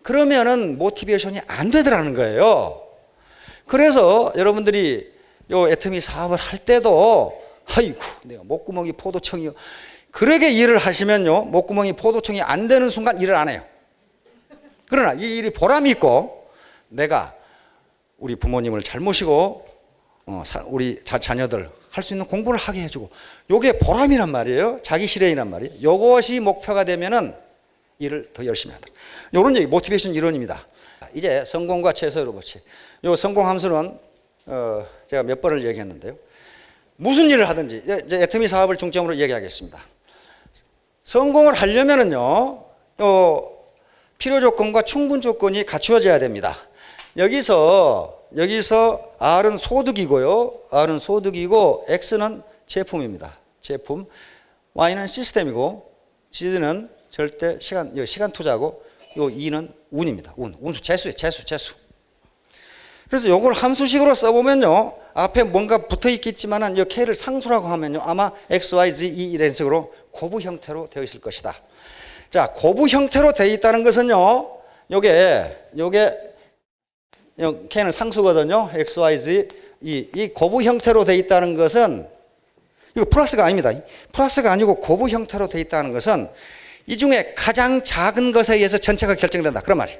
그러면은 모티베이션이 안 되더라는 거예요. 그래서 여러분들이 요 애터미 사업을 할 때도 아이고 내가 목구멍이 포도청이요. 그렇게 일을 하시면요, 목구멍이 포도청이 안 되는 순간 일을 안 해요. 그러나 이 일이 보람이 있고 내가 우리 부모님을 잘 모시고 우리 자녀들 할 수 있는 공부를 하게 해주고, 요게 보람이란 말이에요. 자기 실현이란 말이에요. 요것이 목표가 되면은 일을 더 열심히 한다. 요런 얘기, 모티베이션 이론입니다. 이제 성공과 최소의 법칙. 요 성공 함수는 제가 몇 번을 얘기했는데요. 무슨 일을 하든지 이제 애터미 사업을 중점으로 얘기하겠습니다. 성공을 하려면은요, 요 필요 조건과 충분 조건이 갖추어져야 됩니다. 여기서 R은 소득이고요. R은 소득이고 X는 제품입니다. 제품. Y는 시스템이고 Z는 절대 시간 투자고, 요 E는 운입니다. 운수, 재수. 그래서 요걸 함수식으로 써보면요, 앞에 뭔가 붙어 있겠지만은 이 K를 상수라고 하면요, 아마 X, Y, Z, E 이런 식으로 고부 형태로 되어 있을 것이다. 자, 고부 형태로 되어 있다는 것은요, 요게 K는 상수거든요. X, Y, Z. 이 고부 형태로 되어 있다는 것은, 이거 플러스가 아닙니다. 플러스가 아니고 고부 형태로 되어 있다는 것은 이 중에 가장 작은 것에 의해서 전체가 결정된다. 그런 말이에요.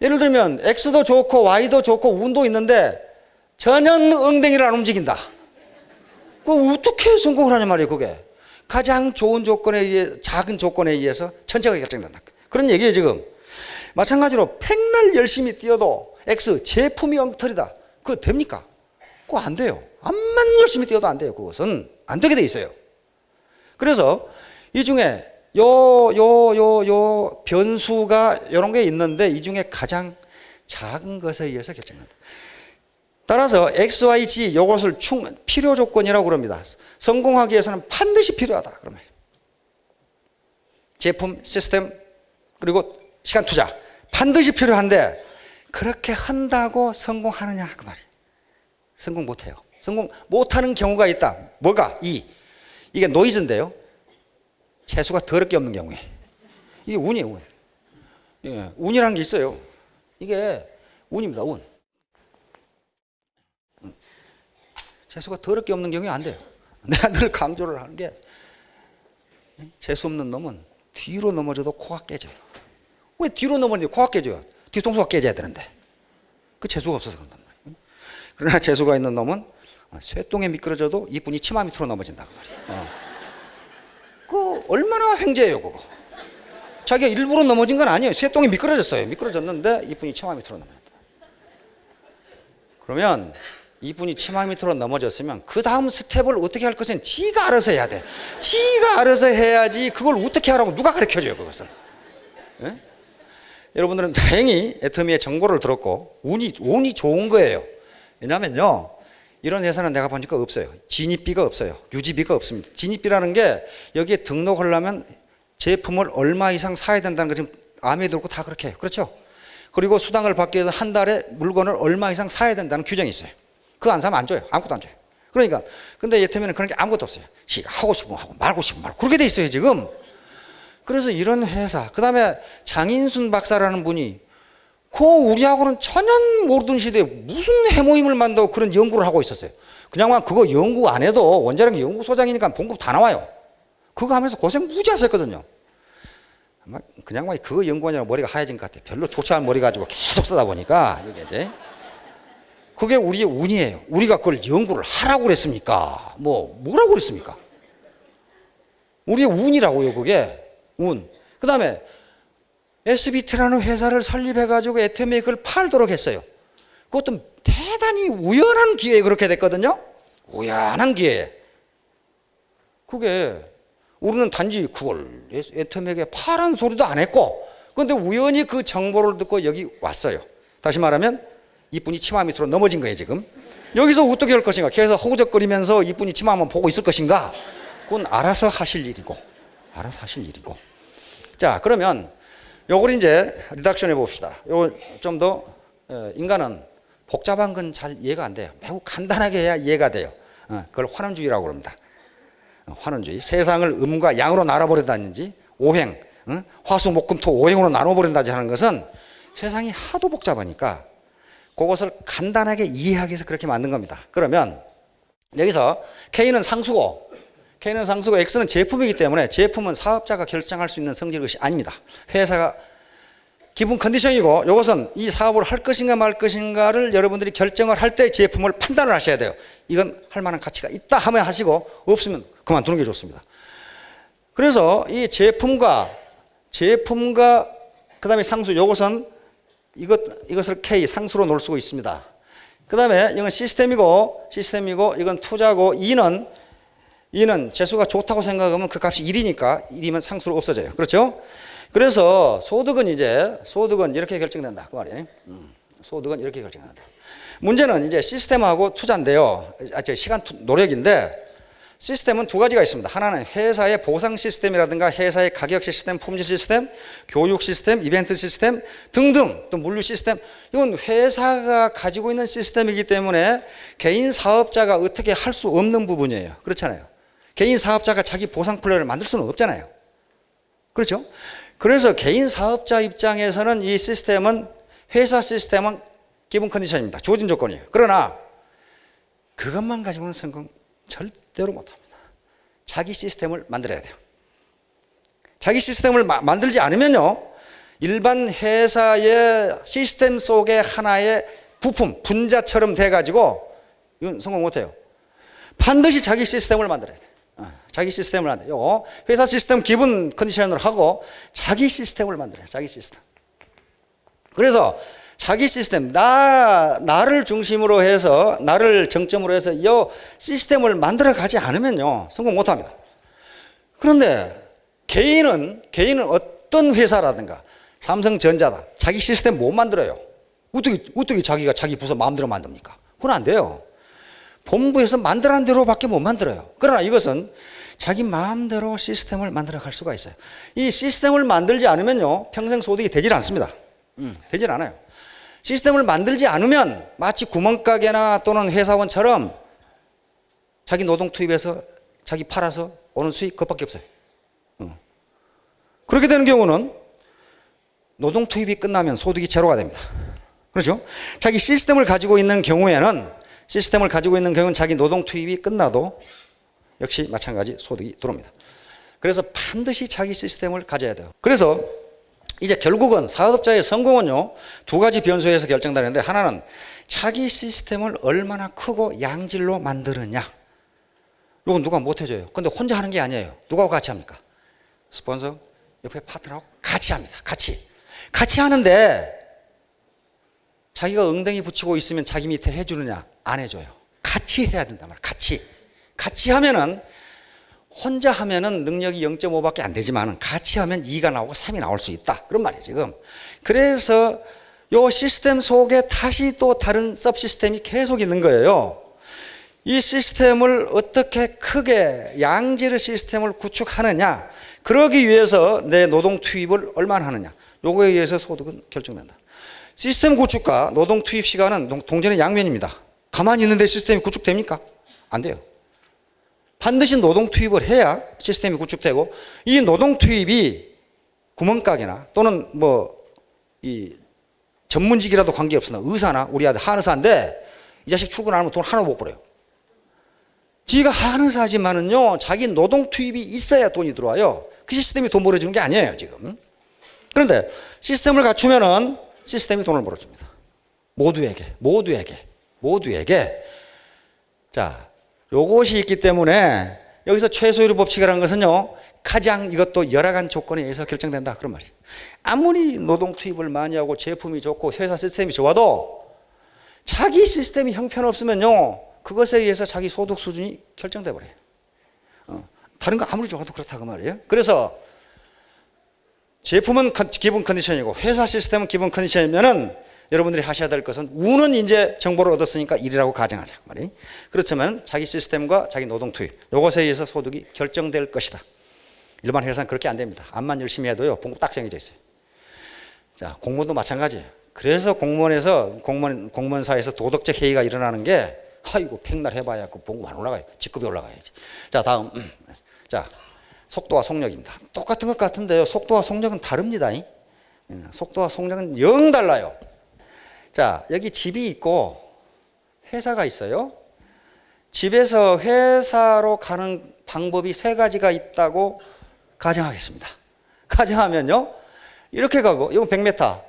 예를 들면 X도 좋고 Y도 좋고 운도 있는데 전혀 엉덩이를 안 움직인다. 그 어떻게 성공을 하냐 말이에요. 그게 가장 좋은 조건에 의해, 작은 조건에 의해서 전체가 결정된다. 그런 얘기예요 지금. 마찬가지로 백날 열심히 뛰어도 X 제품이 엉터리다. 그거 됩니까? 그거 안 돼요. 암만 열심히 뛰어도 안 돼요. 그것은 안 되게 돼 있어요. 그래서 이 중에 요 변수가 이런 게 있는데 이 중에 가장 작은 것에 의해서 결정된다. 따라서 X, Y, Z 요것을 필요 조건이라고 그럽니다. 성공하기 위해서는 반드시 필요하다. 그러면 제품, 시스템, 그리고 시간 투자 반드시 필요한데 그렇게 한다고 성공하느냐 그 말이에요. 성공 못해요. 성공 못하는 경우가 있다. 뭐가? 이게 노이즈인데요. 재수가 더럽게 없는 경우에. 이게 운이에요, 운. 예, 운이라는 게 있어요. 이게 운입니다, 운. 재수가 더럽게 없는 경우에 안 돼요. 내가 늘 강조를 하는 게, 재수 없는 놈은 뒤로 넘어져도 코가 깨져요. 왜 뒤로 넘어지는데 코가 깨져요? 뒤통수가 깨져야 되는데. 그 재수가 없어서 그런단 말이에요. 그러나 재수가 있는 놈은 쇠똥에 미끄러져도 이뿐이 치마 밑으로 넘어진다고 말이에요. 그 얼마나 횡재예요, 그거. 자기가 일부러 넘어진 건 아니에요. 쇠똥이 미끄러졌어요. 미끄러졌는데 이뿐이 치마 밑으로 넘어졌다. 그러면 이분이 치마 밑으로 넘어졌으면 그 다음 스텝을 어떻게 할 것은 지가 알아서 해야 돼. 지가 알아서 해야지 그걸 어떻게 하라고 누가 가르쳐줘요, 그것을. 예? 여러분들은 다행히 애터미의 정보를 들었고 운이 좋은 거예요. 왜냐하면요, 이런 회사는 내가 보니까 없어요. 진입비가 없어요. 유지비가 없습니다. 진입비라는 게 여기에 등록하려면 제품을 얼마 이상 사야 된다는 거 지금 암에 들고 다 그렇게 해요. 그렇죠? 그리고 수당을 받기 위해서 한 달에 물건을 얼마 이상 사야 된다는 규정이 있어요. 그거 안 사면 안 줘요. 아무것도 안 줘요. 그러니까 근데 애터미는 그런 게 아무것도 없어요. 하고 싶으면 하고 말고 싶으면 말고 그렇게 돼 있어요 지금. 그래서 이런 회사, 그 다음에 장인순 박사라는 분이 우리하고는 전혀 모르던 시대에 무슨 해모임을 만들고 그런 연구를 하고 있었어요. 그냥 그거 연구 안 해도 원자력 연구소장이니까 봉급 다 나와요. 그거 하면서 고생 무지 하셨거든요. 그냥 그거 연구하느라 머리가 하얘진 것 같아요. 별로 좋지 않은 머리 가지고 계속 쓰다 보니까 이게 이제 그게 우리의 운이에요. 우리가 그걸 연구를 하라고 그랬습니까? 뭐라고 그랬습니까? 우리의 운이라고요, 그게. 운. 그 다음에 SBT라는 회사를 설립해가지고 애터미에 그걸 팔도록 했어요. 그것도 대단히 우연한 기회에 그렇게 됐거든요. 우연한 기회에. 그게 우리는 단지 그걸 애터미에게 파란 소리도 안 했고, 그런데 우연히 그 정보를 듣고 여기 왔어요. 다시 말하면 이분이 치마 밑으로 넘어진 거예요 지금. 여기서 어떻게 할 것인가, 계속 허우적거리면서 이분이 치마만 보고 있을 것인가, 그건 알아서 하실 일이고. 자, 그러면 요걸 이제 리덕션 해봅시다. 요거 좀 더, 인간은 복잡한 건 잘 이해가 안 돼요. 매우 간단하게 해야 이해가 돼요. 그걸 환원주의라고 합니다. 환원주의. 세상을 음과 양으로 나눠버린다든지, 오행, 화수, 목, 금, 토, 오행으로 나눠버린다든지 하는 것은 세상이 하도 복잡하니까 그것을 간단하게 이해하기 위해서 그렇게 만든 겁니다. 그러면 여기서 K는 상수고 X는 제품이기 때문에 제품은 사업자가 결정할 수 있는 성질의 것이 아닙니다. 회사가 기본 컨디션이고 이것은 이 사업을 할 것인가 말 것인가를 여러분들이 결정을 할 때 제품을 판단을 하셔야 돼요. 이건 할 만한 가치가 있다 하면 하시고 없으면 그만두는 게 좋습니다. 그래서 이 제품과 그 다음에 상수, 이것은 이것을 K 상수로 놓을 수가 있습니다. 그 다음에 이건 시스템이고 이건 투자고 E는 재수가 좋다고 생각하면 그 값이 1이니까 1이면 상수로 없어져요. 그렇죠? 그래서 소득은 이렇게 결정된다. 그 말이에요. 소득은 이렇게 결정된다. 문제는 이제 시스템하고 투자인데요. 시간 노력인데 시스템은 두 가지가 있습니다. 하나는 회사의 보상 시스템이라든가 회사의 가격 시스템, 품질 시스템, 교육 시스템, 이벤트 시스템 등등 또 물류 시스템. 이건 회사가 가지고 있는 시스템이기 때문에 개인 사업자가 어떻게 할 수 없는 부분이에요. 그렇잖아요. 개인 사업자가 자기 보상 플랜을 만들 수는 없잖아요. 그렇죠? 그래서 개인 사업자 입장에서는 이 시스템은 회사 시스템은 기본 컨디션입니다. 주어진 조건이에요. 그러나 그것만 가지고는 성공 절대로 못합니다. 자기 시스템을 만들어야 돼요. 자기 시스템을 만들지 않으면요, 일반 회사의 시스템 속의 하나의 부품, 분자처럼 돼가지고 이건 성공 못해요. 반드시 자기 시스템을 만들어야 돼요. 자기 시스템을 만들어요. 회사 시스템 기본 컨디션으로 하고 자기 시스템을 만들어요. 자기 시스템. 그래서 자기 시스템, 나를 중심으로 해서, 나를 정점으로 해서 이 시스템을 만들어 가지 않으면요, 성공 못 합니다. 그런데 개인은 어떤 회사라든가, 삼성전자다. 자기 시스템 못 만들어요. 어떻게 자기가 자기 부서 마음대로 만듭니까? 그건 안 돼요. 본부에서 만들라는 대로밖에 못 만들어요. 그러나 이것은 자기 마음대로 시스템을 만들어 갈 수가 있어요. 이 시스템을 만들지 않으면요, 평생 소득이 되질 않습니다. 되질 않아요. 시스템을 만들지 않으면 마치 구멍가게나 또는 회사원처럼 자기 노동 투입해서 자기 팔아서 오는 수익 그것밖에 없어요. 그렇게 되는 경우는 노동 투입이 끝나면 소득이 제로가 됩니다. 그렇죠? 자기 시스템을 가지고 있는 경우에는 자기 노동 투입이 끝나도 역시 마찬가지 소득이 들어옵니다. 그래서 반드시 자기 시스템을 가져야 돼요. 그래서 이제 결국은 사업자의 성공은요, 두 가지 변수에서 결정되는데, 하나는 자기 시스템을 얼마나 크고 양질로 만드느냐. 이건 누가 못 해줘요. 근데 혼자 하는 게 아니에요. 누가 같이 합니까? 스폰서, 옆에 파트너하고 같이 합니다. 같이 하는데 자기가 엉덩이 붙이고 있으면 자기 밑에 해주느냐? 안 해줘요. 같이 해야 된단 말이에요. 같이 하면은, 혼자 하면은 능력이 0.5밖에 안 되지만 같이 하면 2가 나오고 3이 나올 수 있다. 그런 말이에요, 지금. 그래서 요 시스템 속에 다시 또 다른 서브 시스템이 계속 있는 거예요. 이 시스템을 어떻게 크게 양질의 시스템을 구축하느냐, 그러기 위해서 내 노동 투입을 얼마나 하느냐, 요거에 의해서 소득은 결정된다. 시스템 구축과 노동 투입 시간은 동전의 양면입니다. 가만히 있는데 시스템이 구축됩니까? 안 돼요. 반드시 노동 투입을 해야 시스템이 구축되고, 이 노동 투입이 구멍가게나 또는 이 전문직이라도 관계없으나 의사나 우리 아들 한의사인데 이 자식 출근 안 하면 돈 하나 못 벌어요. 지가 한의사지만은요, 자기 노동 투입이 있어야 돈이 들어와요. 그 시스템이 돈 벌어주는 게 아니에요, 지금. 그런데 시스템을 갖추면은 시스템이 돈을 벌어줍니다. 모두에게. 자, 요것이 있기 때문에 여기서 최소율 법칙이라는 것은요, 가장 이것도 열악한 조건에 의해서 결정된다, 그런 말이에요. 아무리 노동 투입을 많이 하고 제품이 좋고 회사 시스템이 좋아도 자기 시스템이 형편없으면요, 그것에 의해서 자기 소득 수준이 결정돼 버려요. 다른 거 아무리 좋아도 그렇다고 말이에요. 그래서 제품은 기본 컨디션이고 회사 시스템은 기본 컨디션이면은 여러분들이 하셔야 될 것은, 우는 이제 정보를 얻었으니까 일이라고 가정하자 말이에요. 그렇지만 자기 시스템과 자기 노동 투입, 이것에 의해서 소득이 결정될 것이다. 일반 회사는 그렇게 안 됩니다. 암만 열심히 해도요, 봉급 딱 정해져 있어요. 자, 공무원도 마찬가지예요. 그래서 공무원사에서 도덕적 해이가 일어나는 게, 아이고 백날 해봐야 그 봉급 안 올라가요. 직급이 올라가야지. 자, 다음. 자, 속도와 속력입니다. 똑같은 것 같은데요, 속도와 속력은 다릅니다. 속도와 속력은 영 달라요. 자, 여기 집이 있고 회사가 있어요. 집에서 회사로 가는 방법이 세 가지가 있다고 가정하겠습니다. 가정하면요, 이렇게 가고, 이건 100m,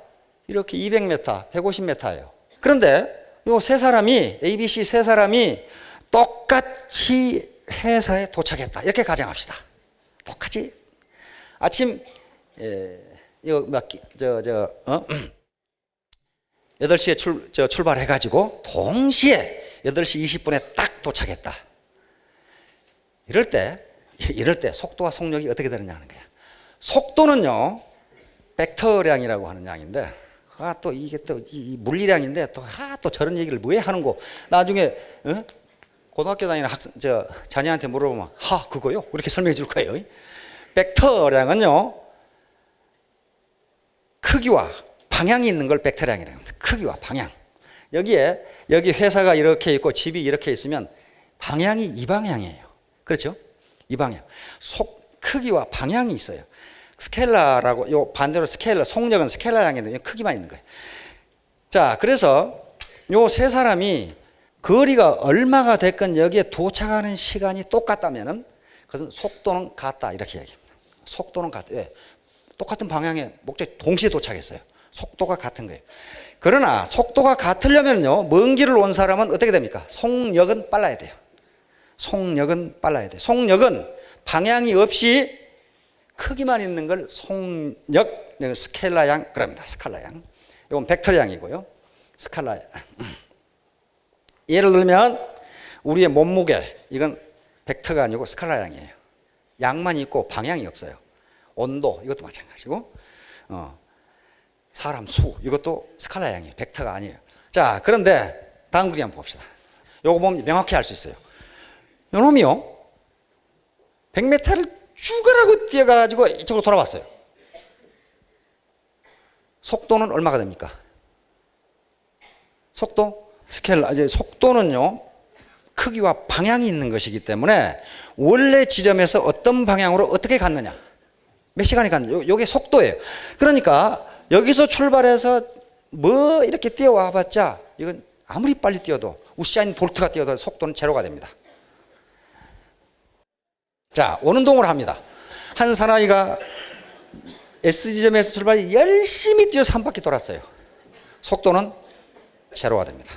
이렇게 200m, 150m예요. 그런데 이 세 사람이, ABC 세 사람이 똑같이 회사에 도착했다. 이렇게 가정합시다. 똑같이. 아침, 이거 막, 8시에 출발해가지고, 동시에 8시 20분에 딱 도착했다. 이럴 때 속도와 속력이 어떻게 되느냐 하는 거야. 속도는요, 벡터량이라고 하는 양인데, 또 이게 또 이 물리량인데, 또 저런 얘기를 왜 하는 거. 나중에, 고등학교 다니는 자녀한테 물어보면, 그거요? 이렇게 설명해 줄 거예요. 벡터량은요, 크기와 방향이 있는 걸 벡터량이라고 합니다. 크기와 방향. 여기 회사가 이렇게 있고 집이 이렇게 있으면 방향이 이 방향이에요. 그렇죠? 이 방향. 크기와 방향이 있어요. 스켈라라고, 요 반대로 속력은 스켈라량인데 크기만 있는 거예요. 자, 그래서 요 세 사람이 거리가 얼마가 됐건 여기에 도착하는 시간이 똑같다면은 그것은 속도는 같다. 이렇게 얘기합니다. 속도는 같다. 왜? 똑같은 방향에 목적이 동시에 도착했어요. 속도가 같은 거예요. 그러나 속도가 같으려면요, 먼 길을 온 사람은 어떻게 됩니까? 속력은 빨라야 돼요. 속력은 빨라야 돼요. 속력은 방향이 없이 크기만 있는 걸 속력, 스켈라양 그럽니다. 스칼라양. 이건 벡터량이고요. 스칼라양. 예를 들면 우리의 몸무게, 이건 벡터가 아니고 스칼라양이에요. 양만 있고 방향이 없어요. 온도, 이것도 마찬가지고, 사람 수, 이것도 스칼라양이에요. 벡터가 아니에요. 자, 그런데 다음 그림 한번 봅시다. 요거 보면 명확히 알 수 있어요. 요놈이요, 100m를 쭉 뛰어가지고 이쪽으로 돌아왔어요. 속도는 얼마가 됩니까? 속도는요, 크기와 방향이 있는 것이기 때문에 원래 지점에서 어떤 방향으로 어떻게 갔느냐, 몇 시간이 갔느냐, 요게 속도예요. 그러니까 여기서 출발해서 뭐 이렇게 뛰어와 봤자 이건 아무리 빨리 뛰어도, 우사인 볼트가 뛰어도 속도는 제로가 됩니다. 자, 원운동을 합니다. 한 사나이가 S지점에서 출발해 열심히 뛰어서 한 바퀴 돌았어요. 속도는 제로가 됩니다.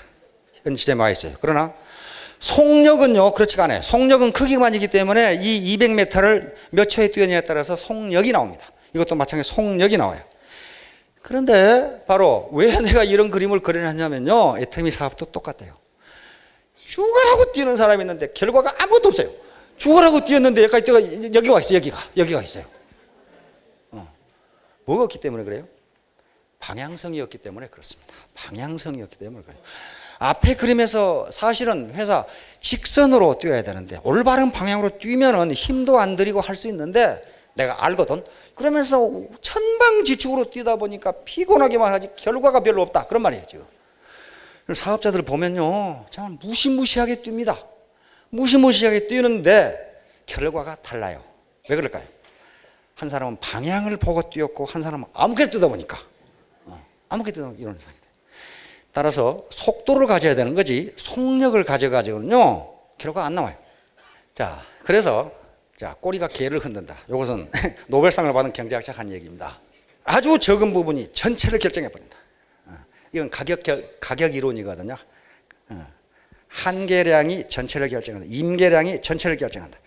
현 지점에 와 있어요. 그러나 속력은요, 그렇지가 않아요. 속력은 크기만이기 때문에 이 200m를 몇 초에 뛰었냐에 따라서 속력이 나옵니다. 이것도 마찬가지로 속력이 나와요. 그런데 바로 왜 내가 이런 그림을 그려놨냐면요, 애터미 사업도 똑같아요. 죽으라고 뛰는 사람이 있는데 결과가 아무것도 없어요. 죽으라고 뛰었는데 여기 와 있어요. 여기가 있어요. 뭐가 없기 때문에 그래요? 방향성이었기 때문에 그렇습니다. 방향성이었기 때문에 그래요. 앞에 그림에서 사실은 회사 직선으로 뛰어야 되는데 올바른 방향으로 뛰면은 힘도 안 들이고 할 수 있는데 내가 알거든. 그러면서 천방지축으로 뛰다 보니까 피곤하기만 하지 결과가 별로 없다. 그런 말이에요, 지금. 사업자들 보면요, 정말 무시무시하게 뜁니다. 무시무시하게 뛰는데 결과가 달라요. 왜 그럴까요? 한 사람은 방향을 보고 뛰었고 한 사람은 아무렇게나 뛰다 보니까 아무렇게나 뛰다 보니까 이런 상황이 돼요. 따라서 속도를 가져야 되는 거지 속력을 가져가지고는요 결과가 안 나와요. 자, 그래서 꼬리가 개를 흔든다. 이것은 노벨상을 받은 경제학자가 한 얘기입니다. 아주 적은 부분이 전체를 결정해 버린다. 이건 가격 이론이거든요. 한계량이 전체를 결정한다. 임계량이 전체를 결정한다.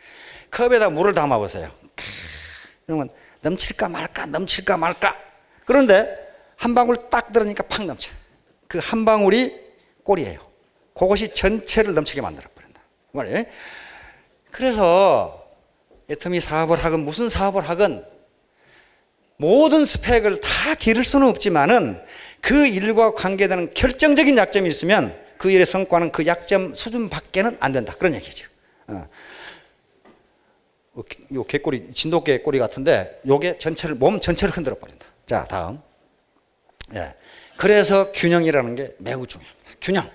컵에다 물을 담아보세요. 그러면 넘칠까 말까. 그런데 한 방울 딱 들으니까 팍 넘쳐. 그 한 방울이 꼬리예요. 그것이 전체를 넘치게 만들어버린다. 말이에요. 그래서 애터미 사업을 하건 무슨 사업을 하건 모든 스펙을 다 기를 수는 없지만은 그 일과 관계되는 결정적인 약점이 있으면 그 일의 성과는 그 약점 수준 밖에는 안 된다. 그런 얘기죠. 요 개꼬리, 진돗개 꼬리 같은데 요게 몸 전체를 흔들어 버린다. 자, 다음. 예. 그래서 균형이라는 게 매우 중요합니다. 균형.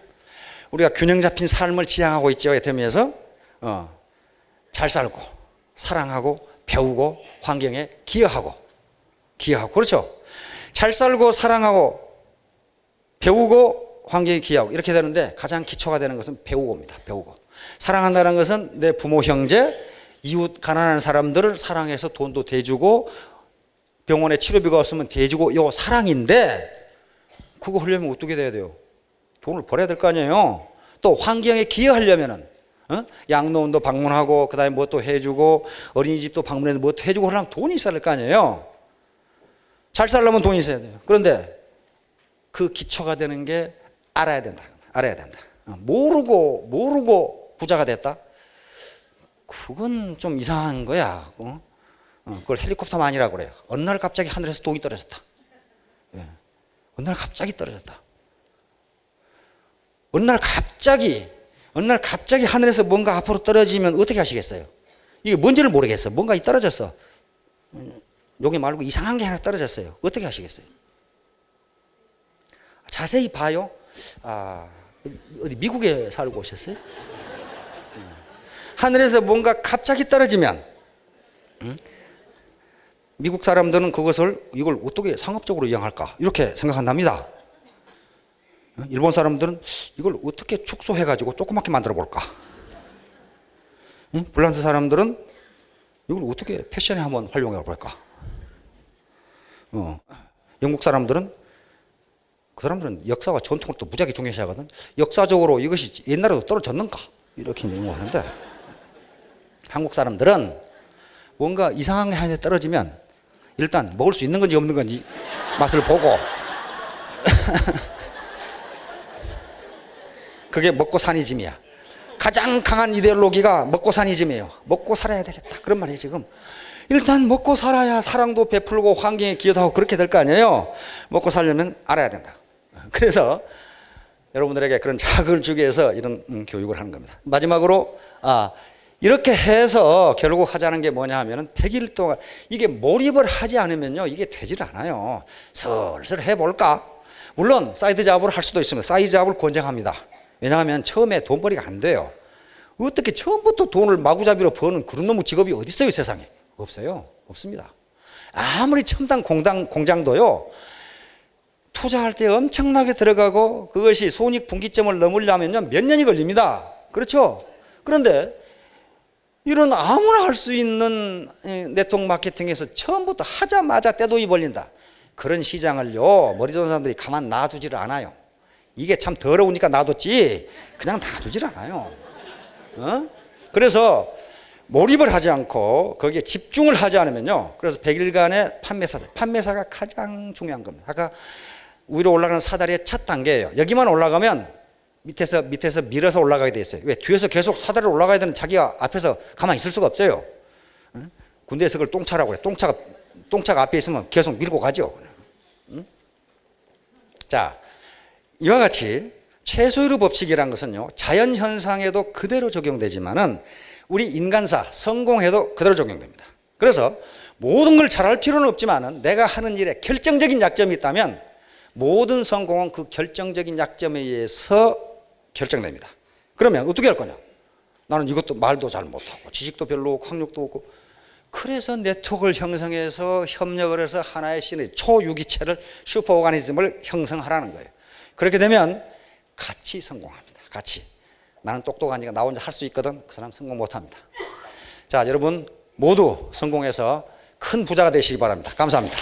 우리가 균형 잡힌 삶을 지향하고 있죠. 애터미에서 잘 살고 사랑하고 배우고 환경에 기여하고 그렇죠. 잘 살고 사랑하고 배우고 환경에 기여하고 이렇게 되는데 가장 기초가 되는 것은 배우고입니다. 배우고. 사랑한다는 것은 내 부모, 형제, 이웃, 가난한 사람들을 사랑해서 돈도 대주고 병원에 치료비가 없으면 대주고 요 사랑인데 그거 하려면 어떻게 돼야 돼요? 돈을 벌어야 될 거 아니에요. 또 환경에 기여하려면은 양로원도 방문하고 그다음에 뭐 또 해주고 어린이집도 방문해서 뭐 또 해주고 하려면 돈이 있어야 될 거 아니에요. 잘 살려면 돈이 있어야 돼요. 그런데 그 기초가 되는 게 알아야 된다. 알아야 된다. 모르고 부자가 됐다? 그건 좀 이상한 거야. 그걸 헬리콥터만 아니라고 그래요. 어느 날 갑자기 하늘에서 돈이 떨어졌다. 어느 날 갑자기 떨어졌다. 어느 날 갑자기 하늘에서 뭔가 앞으로 떨어지면 어떻게 하시겠어요? 이게 뭔지를 모르겠어. 뭔가 떨어졌어. 여기 말고 이상한 게 하나 떨어졌어요. 어떻게 하시겠어요? 자세히 봐요. 어디 미국에 살고 오셨어요? 하늘에서 뭔가 갑자기 떨어지면 미국 사람들은 이걸 어떻게 상업적으로 이용할까 이렇게 생각한답니다. 일본 사람들은 이걸 어떻게 축소해가지고 조그맣게 만들어 볼까. 프랑스 사람들은 이걸 어떻게 패션에 한번 활용해 볼까. 영국 사람들은 그 사람들은 역사와 전통을 또 무지하게 중요시하거든. 역사적으로 이것이 옛날에도 떨어졌는가 이렇게 연구하는데 한국 사람들은 뭔가 이상한 게 하나 떨어지면 일단 먹을 수 있는 건지 없는 건지 맛을 보고 그게 먹고 사니즘이야. 가장 강한 이데올로기가 먹고 사니즘이에요. 먹고 살아야 되겠다 그런 말이에요. 지금 일단 먹고 살아야 사랑도 베풀고 환경에 기여도 하고 그렇게 될 거 아니에요. 먹고 살려면 알아야 된다. 그래서 여러분들에게 그런 자극을 주기 위해서 이런 교육을 하는 겁니다. 마지막으로 이렇게 해서 결국 하자는 게 뭐냐 하면은 100일 동안 이게 몰입을 하지 않으면요 이게 되질 않아요. 슬슬 해볼까. 물론 사이드 잡으로 할 수도 있습니다. 사이드 잡을 권장합니다. 왜냐하면 처음에 돈벌이가 안 돼요. 어떻게 처음부터 돈을 마구잡이로 버는 그런 놈의 직업이 어디 있어요 세상에. 없어요. 없습니다. 아무리 첨단 공장도요 투자할 때 엄청나게 들어가고 그것이 손익분기점을 넘으려면요 몇 년이 걸립니다. 그렇죠? 그런데 이런 아무나 할 수 있는 네트워크 마케팅에서 처음부터 하자마자 떼돈이 벌린다. 그런 시장을요 머리 좋은 사람들이 가만 놔두지를 않아요. 이게 참 더러우니까 놔뒀지 그냥 놔두질 않아요. 그래서 몰입을 하지 않고 거기에 집중을 하지 않으면요 그래서 100일간의 판매사가 가장 중요한 겁니다. 아까 위로 올라가는 사다리의 첫 단계예요. 여기만 올라가면 밑에서 밀어서 올라가게 돼 있어요. 왜? 뒤에서 계속 사다리를 올라가야 되는 자기가 앞에서 가만히 있을 수가 없어요. 군대에서 그걸 똥차라고 그래. 똥차가 앞에 있으면 계속 밀고 가죠. 자, 이와 같이 최소율의 법칙이라는 것은요 자연 현상에도 그대로 적용되지만은 우리 인간사 성공해도 그대로 적용됩니다. 그래서 모든 걸 잘할 필요는 없지만은 내가 하는 일에 결정적인 약점이 있다면 모든 성공은 그 결정적인 약점에 의해서 결정됩니다. 그러면 어떻게 할 거냐? 나는 이것도 말도 잘 못하고 지식도 별로 없고 학력도 없고 그래서 네트워크를 형성해서 협력을 해서 하나의 신의 초유기체를 슈퍼 오가니즘을 형성하라는 거예요. 그렇게 되면 같이 성공합니다. 같이. 나는 똑똑하니까 나 혼자 할 수 있거든. 그 사람 성공 못합니다. 자, 여러분 모두 성공해서 큰 부자가 되시기 바랍니다. 감사합니다.